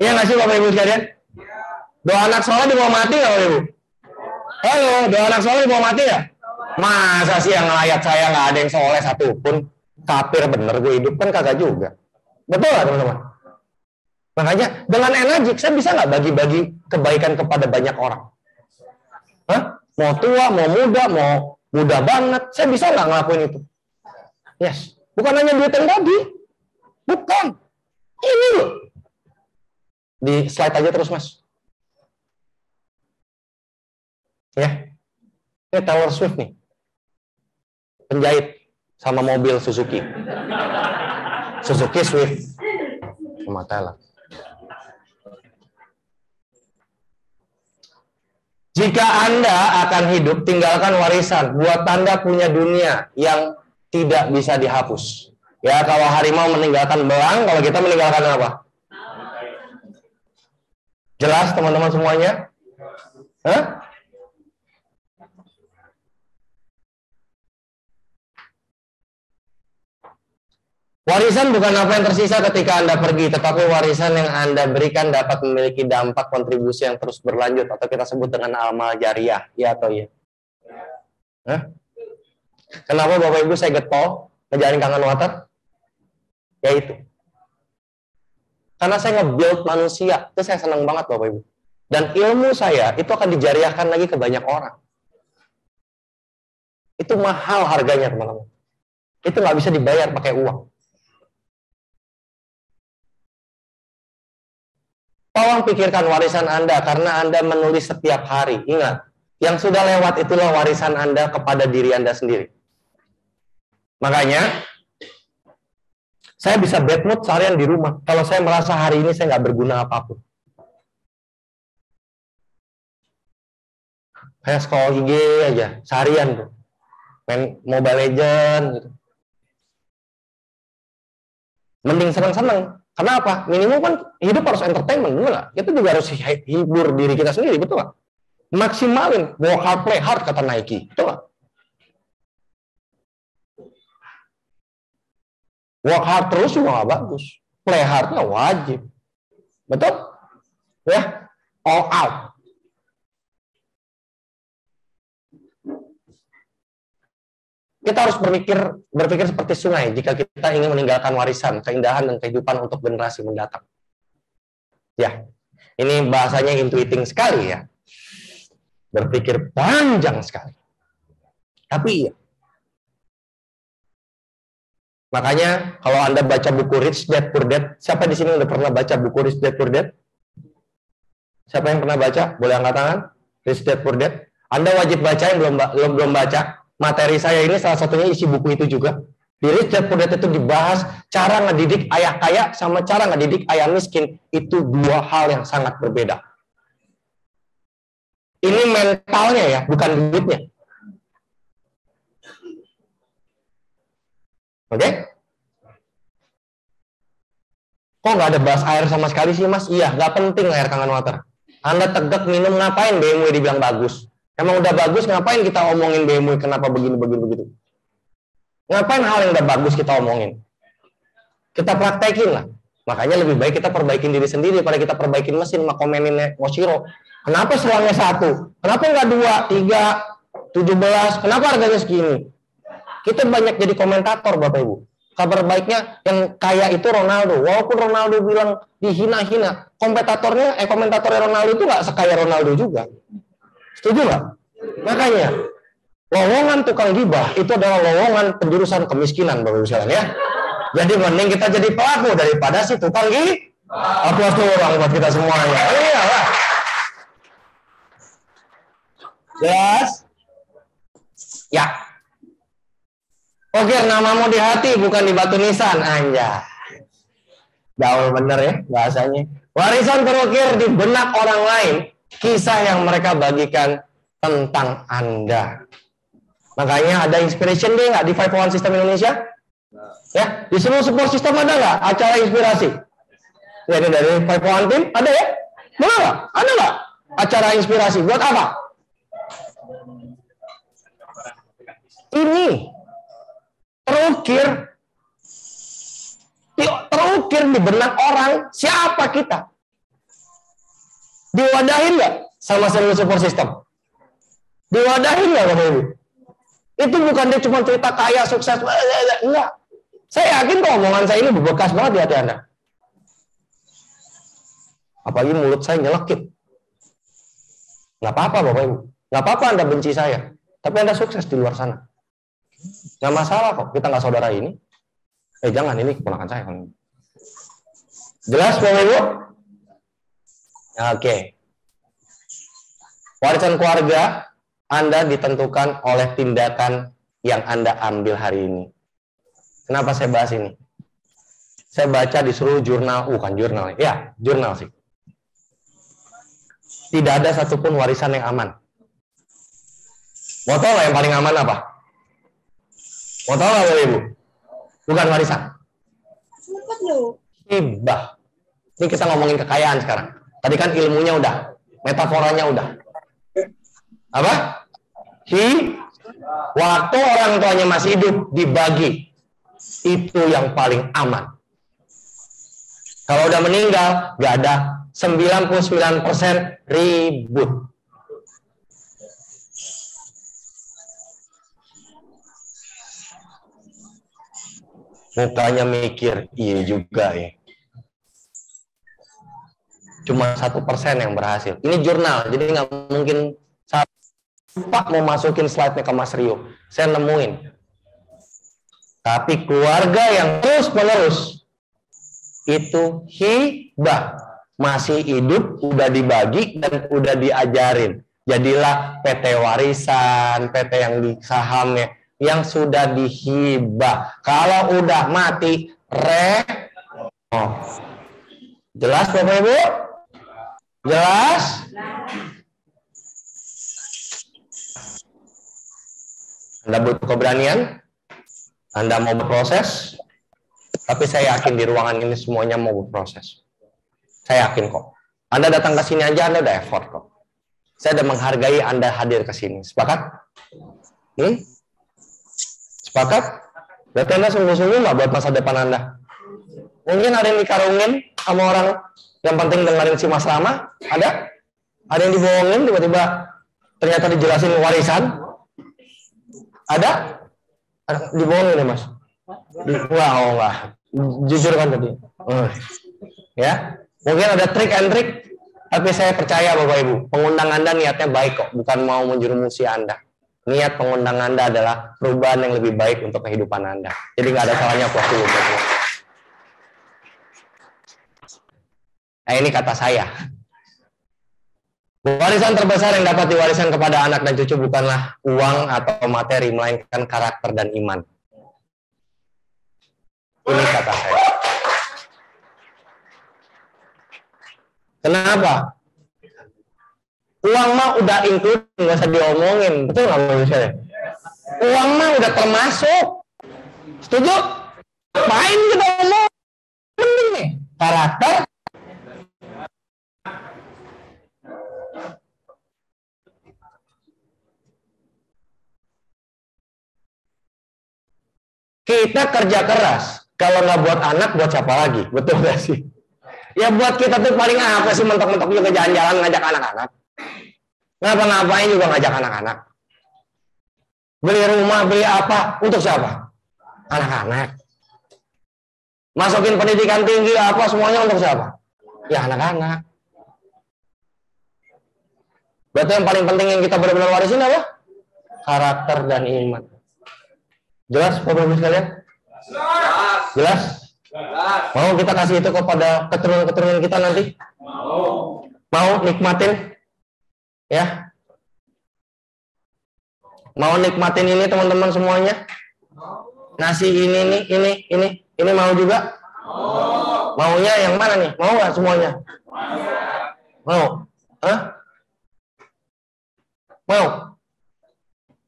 Iya nggak sih Bapak Ibu sekalian? Doa anak soleh dibawa mati nggak Bapak Ibu? Halo, doa anak soleh dibawa mati nggak? Masa sih yang ngelayat saya nggak ada yang soleh satupun? Kafir bener gue hidup kan kagak juga. Betul nggak teman-teman? Makanya dengan Enajik saya bisa nggak bagi-bagi kebaikan kepada banyak orang? Hah? Mau tua, mau muda banget, saya bisa nggak ngelakuin itu? Yes. Bukan hanya duit yang tadi. Bukan. Ini loh. Di slide aja terus, Mas. Ya. Ini Taylor Swift nih. Penjahit sama mobil Suzuki. Suzuki Swift. Sama Taylor. Jika Anda akan hidup, tinggalkan warisan. Buat Anda punya dunia yang tidak bisa dihapus. Ya, kalau harimau meninggalkan belang, kalau kita meninggalkan apa? Jelas teman-teman semuanya? Hah? Warisan bukan apa yang tersisa ketika Anda pergi, tetapi warisan yang Anda berikan dapat memiliki dampak kontribusi yang terus berlanjut, atau kita sebut dengan amal jariah, ya atau ya? Hah? Kenapa Bapak Ibu saya getol ngejarin Kangen Water? Ya itu. Karena saya nge-build manusia, itu saya senang banget Bapak Ibu. Dan ilmu saya itu akan dijariahkan lagi ke banyak orang. Itu mahal harganya teman-teman. Itu nggak bisa dibayar pakai uang. Tolong pikirkan warisan Anda karena Anda menulis setiap hari. Ingat, yang sudah lewat itulah warisan Anda kepada diri Anda sendiri. Makanya, saya bisa bad mood seharian di rumah. Kalau saya merasa hari ini saya nggak berguna apapun. Kayak scroll IG aja, seharian tuh. Main Mobile Legends gitu. Mending senang-senang. Kenapa? Minimum kan hidup harus entertainment, betul nggak? Kita juga harus hibur diri kita sendiri, betul nggak? Maksimalin, work hard, play hard, kata Nike, betul nggak? Work hard terus juga nggak bagus. Play hardnya wajib, betul? Ya, all out. Kita harus berpikir seperti sungai jika kita ingin meninggalkan warisan, keindahan, dan kehidupan untuk generasi mendatang. Ya, ini bahasanya intuiting sekali ya. Berpikir panjang sekali. Tapi ya, Makanya kalau Anda baca buku Rich Dad Poor Dad, siapa di sini udah pernah baca buku Rich Dad Poor Dad? Siapa yang pernah baca? Boleh angkat tangan? Rich Dad Poor Dad. Anda wajib baca, yang belum baca. Materi saya ini salah satunya isi buku itu juga. Di Rich Dad Poor Dad itu dibahas cara ngedidik ayah kaya sama cara ngedidik ayah miskin. Itu dua hal yang sangat berbeda. Ini mentalnya ya, bukan duitnya. Oke? Kok nggak ada bahas air sama sekali sih, Mas? Iya, nggak penting air Kangen Water. Anda tegak minum, ngapain BMW dibilang bagus? Emang udah bagus, ngapain kita omongin BMW kenapa begini, begitu? Ngapain hal yang udah bagus kita omongin? Kita praktekin lah. Makanya lebih baik kita perbaikin diri sendiri daripada kita perbaikin mesin, makomenin Moshiro. Kenapa selangnya 1? Kenapa nggak 2, 3, 17? Kenapa harganya segini? Kita banyak jadi komentator, Bapak Ibu. Kabar baiknya yang kaya itu Ronaldo. Walaupun Ronaldo bilang dihina-hina, komentatornya Ronaldo itu nggak sekaya Ronaldo juga. Setuju nggak? Makanya lowongan tukang gibah itu adalah lowongan penjurusan kemiskinan, Bapak Ibu sekalian ya. Jadi mending kita jadi pelaku daripada si tukang gibah. Aplaus tuh orang buat kita semuanya. Iyalah. Jelas? Ya. Oke, namamu di hati bukan di batu nisan, anjay. Gaul bener ya bahasanya. Warisan terukir di benak orang lain, kisah yang mereka bagikan tentang Anda. Makanya ada inspiration day nggak di 501 System Indonesia? Ya, di seluruh support system ada nggak acara inspirasi? Ya, ini dari 501 team ada ya? Mana nggak? Ada nggak acara inspirasi? Buat apa? Ini terukir di benak orang siapa kita. Diwadahin nggak sama seluruh support system? Diwadahin nggak Bapak Ibu? Itu bukan dia cuma cerita kaya sukses, enggak. Saya yakin kok omongan saya ini berbekas banget di hati Anda. Apalagi mulut saya nyelekit. Nggak apa-apa Bapak Ibu, nggak apa-apa Anda benci saya, tapi Anda sukses di luar sana. Nggak masalah kok, kita nggak saudara ini. Jangan, ini keponakan saya. Jelas Bapak Ibu? Oke. Warisan keluarga Anda ditentukan oleh tindakan yang Anda ambil hari ini. Kenapa saya bahas ini? Saya baca di seluruh jurnal, bukan jurnal, ya jurnal sih. Tidak ada satupun warisan yang aman. Mau tahu nggak yang paling aman apa? Mau tahu nggak Bapak Ibu? Bukan warisan. Hibah. Ini kita ngomongin kekayaan sekarang. Tadi kan ilmunya udah, metaforanya udah. Apa? Waktu orang tuanya masih hidup dibagi. Itu yang paling aman. Kalau udah meninggal, nggak ada 99% ribut. Mukanya mikir, iya juga ya. Cuma 1% yang berhasil. Ini jurnal, jadi nggak mungkin. Pak mau masukin slide-nya ke Mas Rio, saya nemuin. Tapi keluarga yang terus-menerus itu hibah, masih hidup, udah dibagi dan udah diajarin. Jadilah PT warisan, PT yang di sahamnya, yang sudah dihibah. Kalau udah mati, jelas Bapak Ibu? Jelas? Anda butuh keberanian, Anda mau berproses, tapi saya yakin di ruangan ini semuanya mau berproses. Saya yakin kok. Anda datang ke sini aja, Anda udah effort kok. Saya udah menghargai Anda hadir ke sini. Sepakat? Sepakat? Berarti Anda sungguh-sungguh nggak buat masa depan Anda? Mungkin ada yang dikarungin sama orang yang penting dengerin si Mas Rama? Ada? Ada yang dibohongin tiba-tiba ternyata dijelasin warisan? Ada? Dibohongin ya Mas? Enggak. Jujur kan tadi? Ya? Mungkin ada trik and trick, tapi saya percaya Bapak Ibu, pengundang Anda niatnya baik kok, bukan mau menjerumusi Anda. niat pengundang Anda adalah perubahan yang lebih baik untuk kehidupan Anda. Jadi nggak ada salahnya puas dulu. Nah, ini kata saya. Warisan terbesar yang dapat diwariskan kepada anak dan cucu bukanlah uang atau materi, melainkan karakter dan iman. Ini kata saya. Kenapa? Uang mah udah include, nggak usah diomongin. Betul nggak menurut saya? Uang mah udah termasuk. Setuju? Ngapain kita omong? Penting nih. Karakter. Kita kerja keras. Kalau nggak buat anak, buat siapa lagi? Betul nggak sih? Ya buat kita tuh paling apa sih, mentok-mentok juga jalan-jalan ngajak anak-anak. Ngapa-ngapain juga ngajak anak-anak. Beli rumah, beli apa? Untuk siapa? Anak-anak. Masukin pendidikan tinggi apa, semuanya untuk siapa? Ya anak-anak. Berarti yang paling penting yang kita benar-benar warisin apa? Karakter dan iman. Jelas Bapak-Ibu sekalian? Jelas? Mau kita kasih itu kepada keturunan-keturunan kita nanti? Mau nikmatin? Ya? Mau nikmatin ini teman-teman semuanya? Nasi ini mau juga? Maunya yang mana nih? Mau nggak semuanya? Mau? Hah?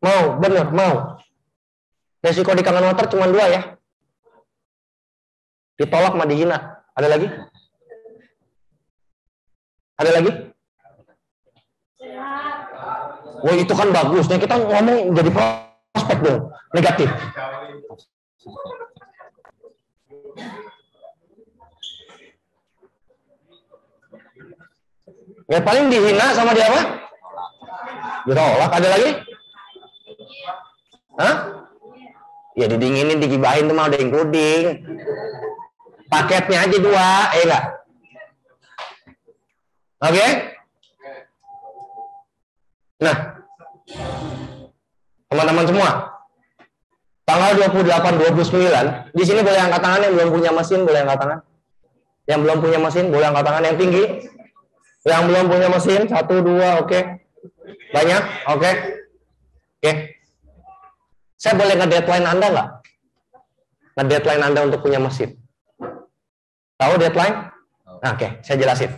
Mau, bener, mau. Resiko di kangen water cuma 2 ya. Ditolak mah dihina. Ada lagi? Ada lagi? Wah itu kan bagus. Nah, kita ngomong jadi prospek dong. Negatif. Ya paling dihina sama dia apa? Ditolak. Ada lagi? Hah? Ya didinginin, digibahin tuh mah udah including. Paketnya aja 2, enggak? Oke? Nah, teman-teman semua, tanggal 28, 29, di sini boleh angkat tangan yang belum punya mesin, boleh angkat tangan. Yang belum punya mesin, boleh angkat tangan yang tinggi. Yang belum punya mesin, 1, 2, oke. Banyak, oke. Oke. Saya boleh nge-deadline Anda nggak? Nge-deadline Anda untuk punya mesin. Tahu deadline? Nah, oke, saya jelasin.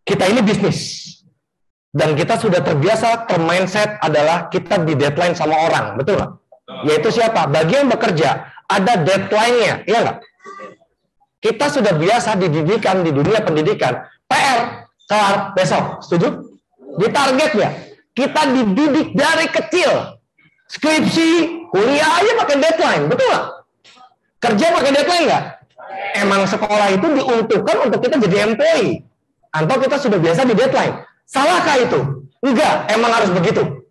Kita ini bisnis. Dan kita sudah terbiasa, mindset adalah kita di deadline sama orang, betul nggak? Yaitu siapa? Bagi yang bekerja, ada deadline-nya, iya nggak? Kita sudah biasa dididikan di dunia pendidikan. PR, kelar besok, setuju? Di target ya. Kita dididik dari kecil. Skripsi, kuliah aja pakai deadline, betul nggak? Kerja pakai deadline nggak? Emang sekolah itu diuntukkan untuk kita jadi employee. Atau kita sudah biasa di deadline. Salahkah itu? Enggak, emang harus begitu.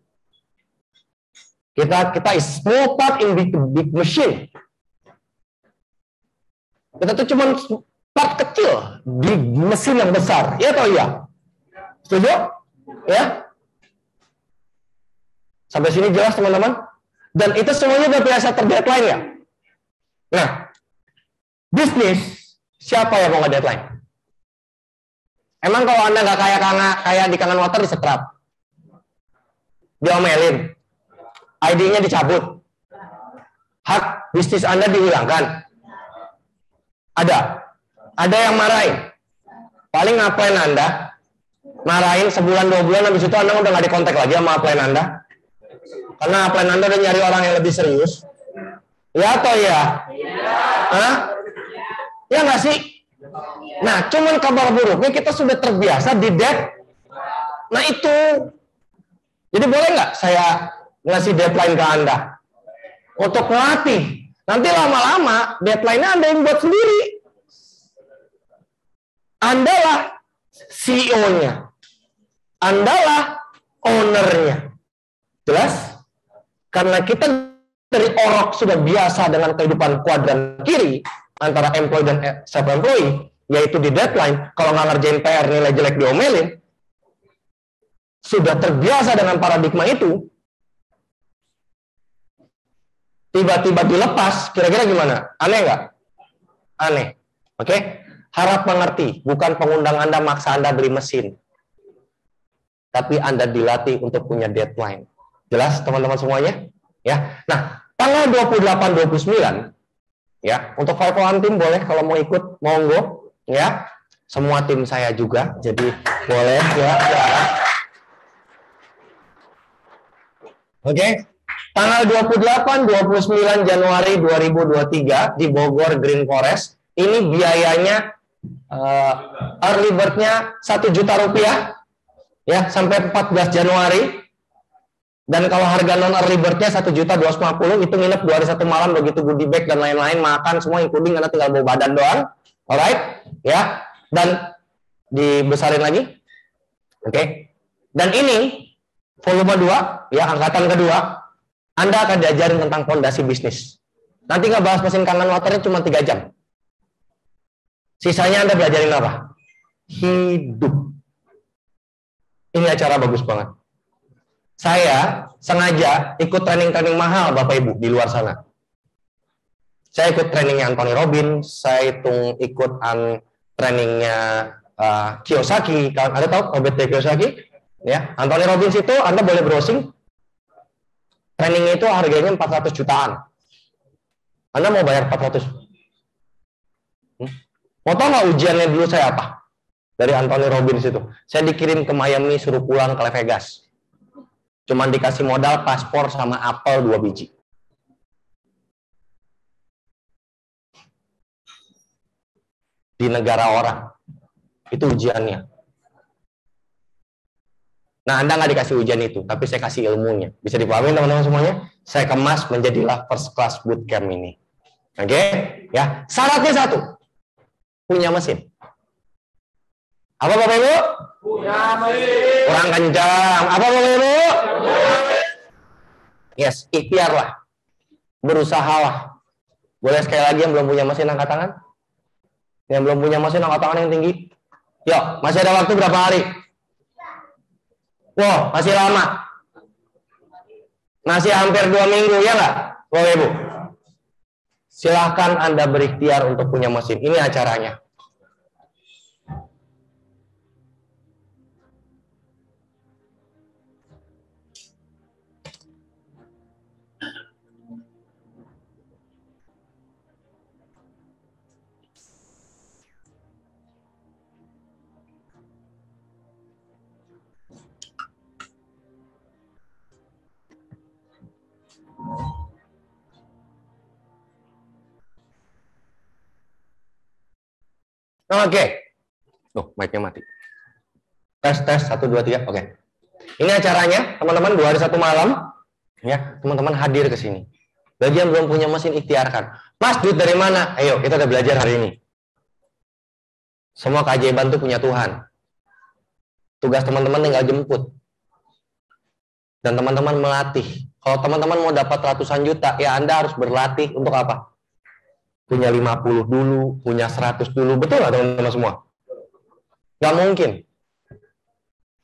Kita is small part in big machine. Kita tuh cuma part kecil di mesin yang besar. Iya atau iya? Setuju? Ya? Sampai sini jelas teman-teman? Dan itu semuanya udah biasa terdeadline ya? Nah, bisnis, siapa yang mau nge-deadline? Emang kalau Anda nggak kayak di kangen water disetrap? Diomelin? ID-nya dicabut? Hak bisnis Anda dihilangkan? Ada? Ada yang marahin? Paling upline Anda, marahin sebulan 2 bulan, habis itu Anda udah nggak dikontak lagi sama upline Anda? Karena upline Anda udah nyari orang yang lebih serius. Ya atau ya? Hah? Ya nggak sih? Nah, cuman kabar buruknya kita sudah terbiasa di dead. Nah itu. Jadi boleh nggak saya ngasih deadline ke Anda? Untuk melatih. Nanti lama-lama deadline-nya Anda yang buat sendiri. Anda lah CEO-nya. Anda lah owner-nya. Jelas? Karena kita dari orok sudah biasa dengan kehidupan kuadran kiri antara employee dan self-employee, yaitu di deadline, kalau nggak ngerjain PR nilai jelek diomelin. sudah terbiasa dengan paradigma itu, tiba-tiba dilepas, kira-kira gimana? Aneh nggak? Aneh. Oke? Harap mengerti, bukan pengundang Anda maksa Anda beli mesin. Tapi Anda dilatih untuk punya deadline. Jelas teman-teman semuanya? Ya. Nah, tanggal 28-29 ya, untuk virtual tim boleh kalau mau ikut, monggo ya. Semua tim saya juga, jadi boleh ya. Oke. Tanggal 28-29 Januari 2023 di Bogor Green Forest. Ini biayanya early bird-nya 1 juta rupiah ya sampai 14 Januari. Dan kalau harga non early bird-nya 1.250.000, itu nginep 2 hari 1 malam, begitu goodie bag dan lain-lain, makan semua including, karena tinggal bawa badan doang. Alright, ya. Dan dibesarin lagi. Oke. Dan ini volume 2, ya, angkatan kedua. Anda akan diajarin tentang fondasi bisnis. Nanti nggak bahas mesin kangen waternya cuma 3 jam. Sisanya Anda belajarin apa? Hidup. Ini acara bagus banget. Saya sengaja ikut training-training mahal Bapak Ibu di luar sana. Saya ikut trainingnya Anthony Robbins, saya ikut trainingnya Kiyosaki. Ada tahu Robert T. Kiyosaki? Ya, Anthony Robbins itu Anda boleh browsing. Trainingnya itu harganya 400 jutaan. Anda mau bayar 400? Mau tahu nggak ujiannya dulu saya apa? Dari Anthony Robbins itu. Saya dikirim ke Miami, suruh pulang ke Las Vegas. Cuman dikasih modal paspor sama apel 2 biji. Di negara orang. Itu ujiannya. Nah, Anda nggak dikasih ujian itu, tapi saya kasih ilmunya. Bisa dipahami teman-teman semuanya? Saya kemas menjadilah first class bootcamp ini. Oke? Ya. Syaratnya 1. Punya mesin. Apa Bapak Ibu? Punya mesin. Kurang kencang. Apa Bapak Ibu? Yes, ikhtiarlah. Berusahalah. Boleh sekali lagi yang belum punya mesin angkat tangan? Yang belum punya mesin angkat tangan yang tinggi? Yuk, masih ada waktu berapa hari? Wow, masih lama. Masih hampir 2 minggu, ya nggak? Bapak Ibu? Silahkan Anda berikhtiar untuk punya mesin. Ini acaranya. Oke. Tuh, mic-nya mati. Tes, 1, 2, 3. Oke. Ini acaranya, teman-teman, 2 hari 1 malam. Ya, teman-teman hadir ke sini. Bagi yang belum punya mesin, ikhtiarkan. Mas, duit dari mana? Ayo, kita udah belajar hari ini. Semua keajaiban itu punya Tuhan. Tugas teman-teman tinggal jemput. Dan teman-teman melatih. Kalau teman-teman mau dapat ratusan juta, ya Anda harus berlatih untuk apa? Punya 50 dulu, punya 100 dulu. Betul nggak teman-teman semua? Nggak mungkin.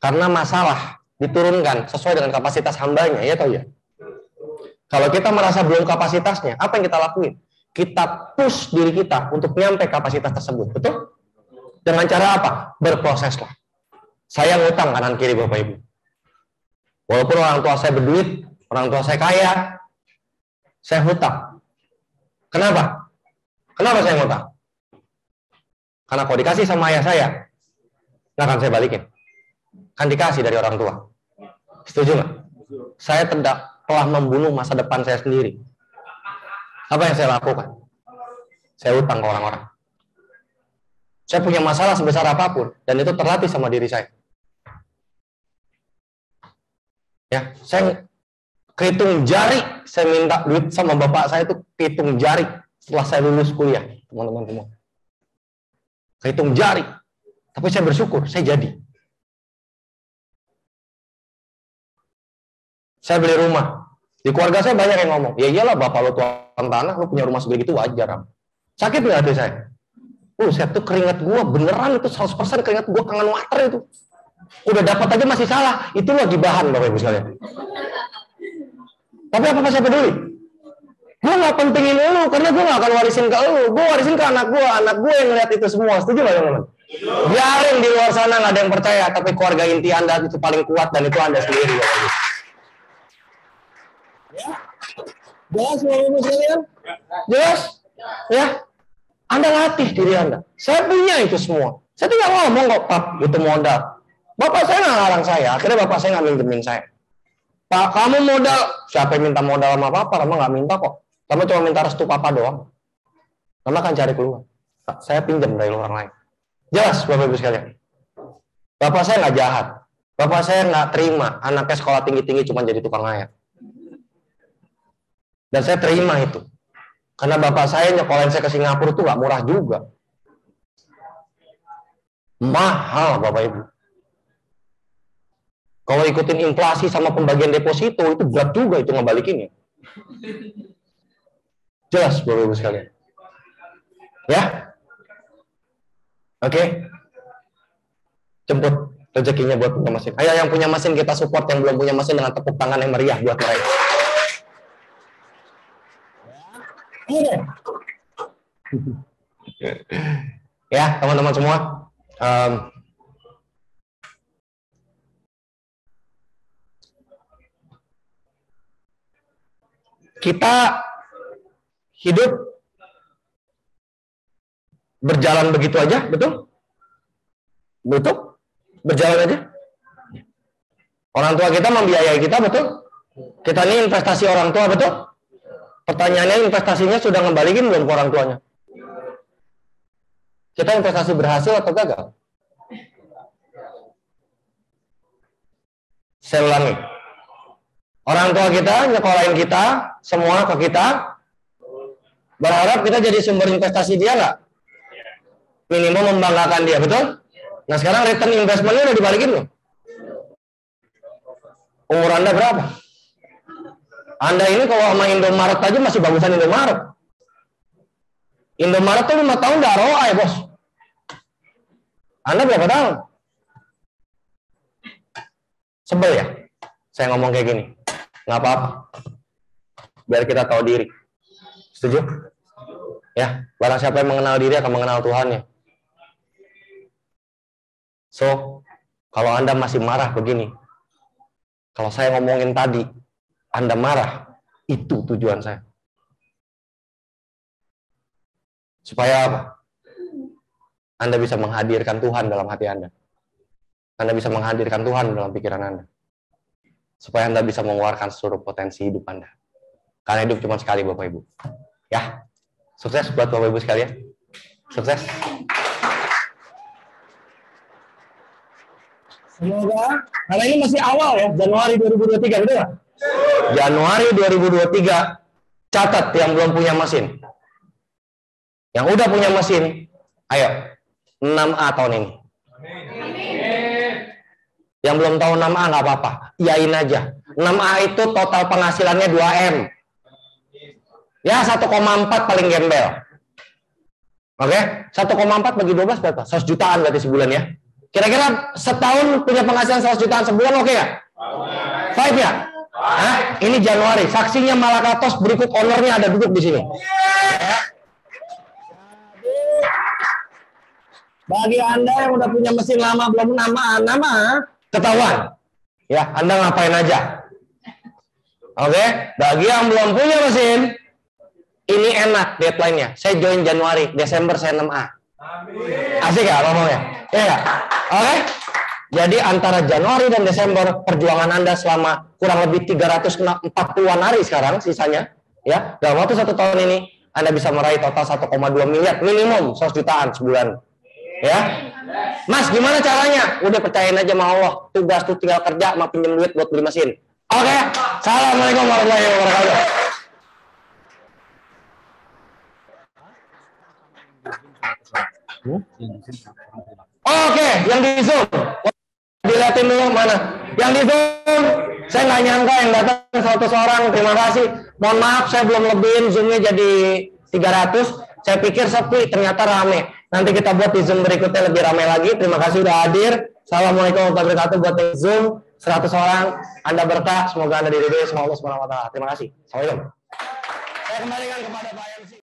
Karena masalah diturunkan sesuai dengan kapasitas hambanya, ya tahu ya? Kalau kita merasa belum kapasitasnya, apa yang kita lakuin? Kita push diri kita untuk nyampe kapasitas tersebut. Betul? Dengan cara apa? Berproseslah. Saya ngutang kanan kiri Bapak Ibu. Walaupun orang tua saya berduit, orang tua saya kaya, saya hutang. Kenapa? Kenapa saya ngutang? Karena kalau dikasih sama ayah saya, nggak akan saya balikin. Kan dikasih dari orang tua. Setuju nggak? Saya telah membunuh masa depan saya sendiri. Apa yang saya lakukan? Saya hutang ke orang-orang. Saya punya masalah sebesar apapun, dan itu terlatih sama diri saya. Ya, saya kehitung jari, saya minta duit sama bapak saya itu kehitung jari setelah saya lulus kuliah, teman-teman semua. Kehitung jari, tapi saya bersyukur, saya jadi. Saya beli rumah. Di keluarga saya banyak yang ngomong, ya iyalah bapak lo tuan tanah, lo punya rumah segede gitu wajar. Sakit nggak hati saya? Saya tuh keringat gua beneran itu 100% keringat gua kangen water itu. Udah dapat aja masih salah. Itulah gibahan Bapak Ibu sekalian. Tapi apa saya peduli? Gue gak pentingin lu, karena gue gak akan warisin ke lu. Gue warisin ke anak gue yang ngeliat itu semua. Setuju gak teman-teman? Biarin di luar sana gak ada yang percaya, tapi keluarga inti Anda itu paling kuat dan itu Anda sendiri. Jelas Bapak Ibu sekalian? Jelas? Ya? Anda latih diri Anda. Saya punya itu semua. Saya tinggal ngomong kok, Pak, itu modal. Bapak saya nggak larang saya. Akhirnya bapak saya nggak minjemin saya. Pak, kamu modal. Siapa yang minta modal sama papa? Kamu nggak minta kok. Kamu cuma minta restu papa doang. Kamu akan cari keluar. Pak, saya pinjam dari orang lain. Jelas, Bapak Ibu sekalian. Bapak saya nggak jahat. Bapak saya nggak terima anaknya sekolah tinggi-tinggi cuma jadi tukang ayat. Dan saya terima itu. Karena bapak saya nyekolahin saya ke Singapura itu nggak murah juga. Mahal, Bapak Ibu. Kalau ikutin inflasi sama pembagian deposito, itu berat juga itu ngebalikinnya. Jelas, Bapak Ibu sekalian. Ya? Oke? Jemput rezekinya buat punya mesin. Ayo yang punya mesin kita support, yang belum punya mesin dengan tepuk tangan yang meriah buat mereka. Ya, teman-teman semua. Kita hidup berjalan begitu aja, betul? Betul? Berjalan aja? Orang tua kita membiayai kita, betul? Kita ini investasi orang tua, betul? Pertanyaannya, investasinya sudah ngembalikin belum ke orang tuanya? Kita investasi berhasil atau gagal? Saya ulangi. Orang tua kita nyekolahin kita, semua ke kita, berharap kita jadi sumber investasi dia nggak? Minimal membanggakan dia, betul? Nah sekarang return investmentnya udah dibalikin loh. Umur Anda berapa? Anda ini kalau sama Indomaret aja masih bagusan Indomaret. Indomaret tuh 5 tahun udah ROI, bos. Anda berapa tahun? Sebel ya? Saya ngomong kayak gini. Nggak apa-apa. Biar kita tahu diri. Setuju? Ya, barang siapa yang mengenal diri akan mengenal Tuhannya. So, kalau Anda masih marah begini, kalau saya ngomongin tadi, Anda marah, itu tujuan saya. Supaya apa? Anda bisa menghadirkan Tuhan dalam hati Anda. Anda bisa menghadirkan Tuhan dalam pikiran Anda. Supaya Anda bisa mengeluarkan seluruh potensi hidup Anda. Karena hidup cuma sekali, Bapak Ibu. Ya, sukses buat Bapak Ibu sekalian. Sukses. Semoga, karena ini masih awal ya, Januari 2023, betul nggak? Januari 2023, catat yang belum punya mesin. Yang udah punya mesin, ayo, 6A tahun ini. Yang belum tahu 6A nggak apa-apa, iyain aja. 6A itu total penghasilannya 2M. Ya 1,4 paling gembel. Oke, 1,4 bagi 12 berapa? 100 jutaan berarti sebulan ya. Kira-kira setahun punya penghasilan 100 jutaan sebulan oke nggak? 5 ya? Hah? Ini Januari. Saksinya Malakatos, berikut ownernya ada duduk di sini. Ya. Bagi Anda yang udah punya mesin lama belum nama ketahuan. Ya, Anda ngapain aja. Oke, bagi yang belum punya mesin, ini enak deadline-nya. Saya join Januari, Desember saya 6A. Asik ya ngomongnya? Ya. Oke. Jadi antara Januari dan Desember perjuangan Anda selama kurang lebih 340-an hari sekarang sisanya, ya. Dalam waktu 1 tahun ini Anda bisa meraih total 1,2 miliar minimum 100 jutaan sebulan. Ya. Mas, gimana caranya? Udah percayain aja sama Allah. Tugas tuh tinggal kerja sama pinjam duit buat beli mesin. Oke. Assalamualaikum warahmatullahi wabarakatuh. Oke, yang di Zoom. Dilihatin dulu mana. Yang di Zoom, saya nggak nyangka yang datang 100 orang. Terima kasih. Mohon maaf, saya belum lebihin Zoom-nya jadi 300. Saya pikir sepi, ternyata rame. Nanti kita buat di Zoom berikutnya lebih ramai lagi. Terima kasih sudah hadir. Assalamualaikum warahmatullahi wabarakatuh. Buat yang Zoom 100 orang, Anda berkah, semoga Anda diridhoi sama Allah Subhanahu wa taala. Terima kasih. Assalamualaikum. Saya kembalikan kepada Pak MC.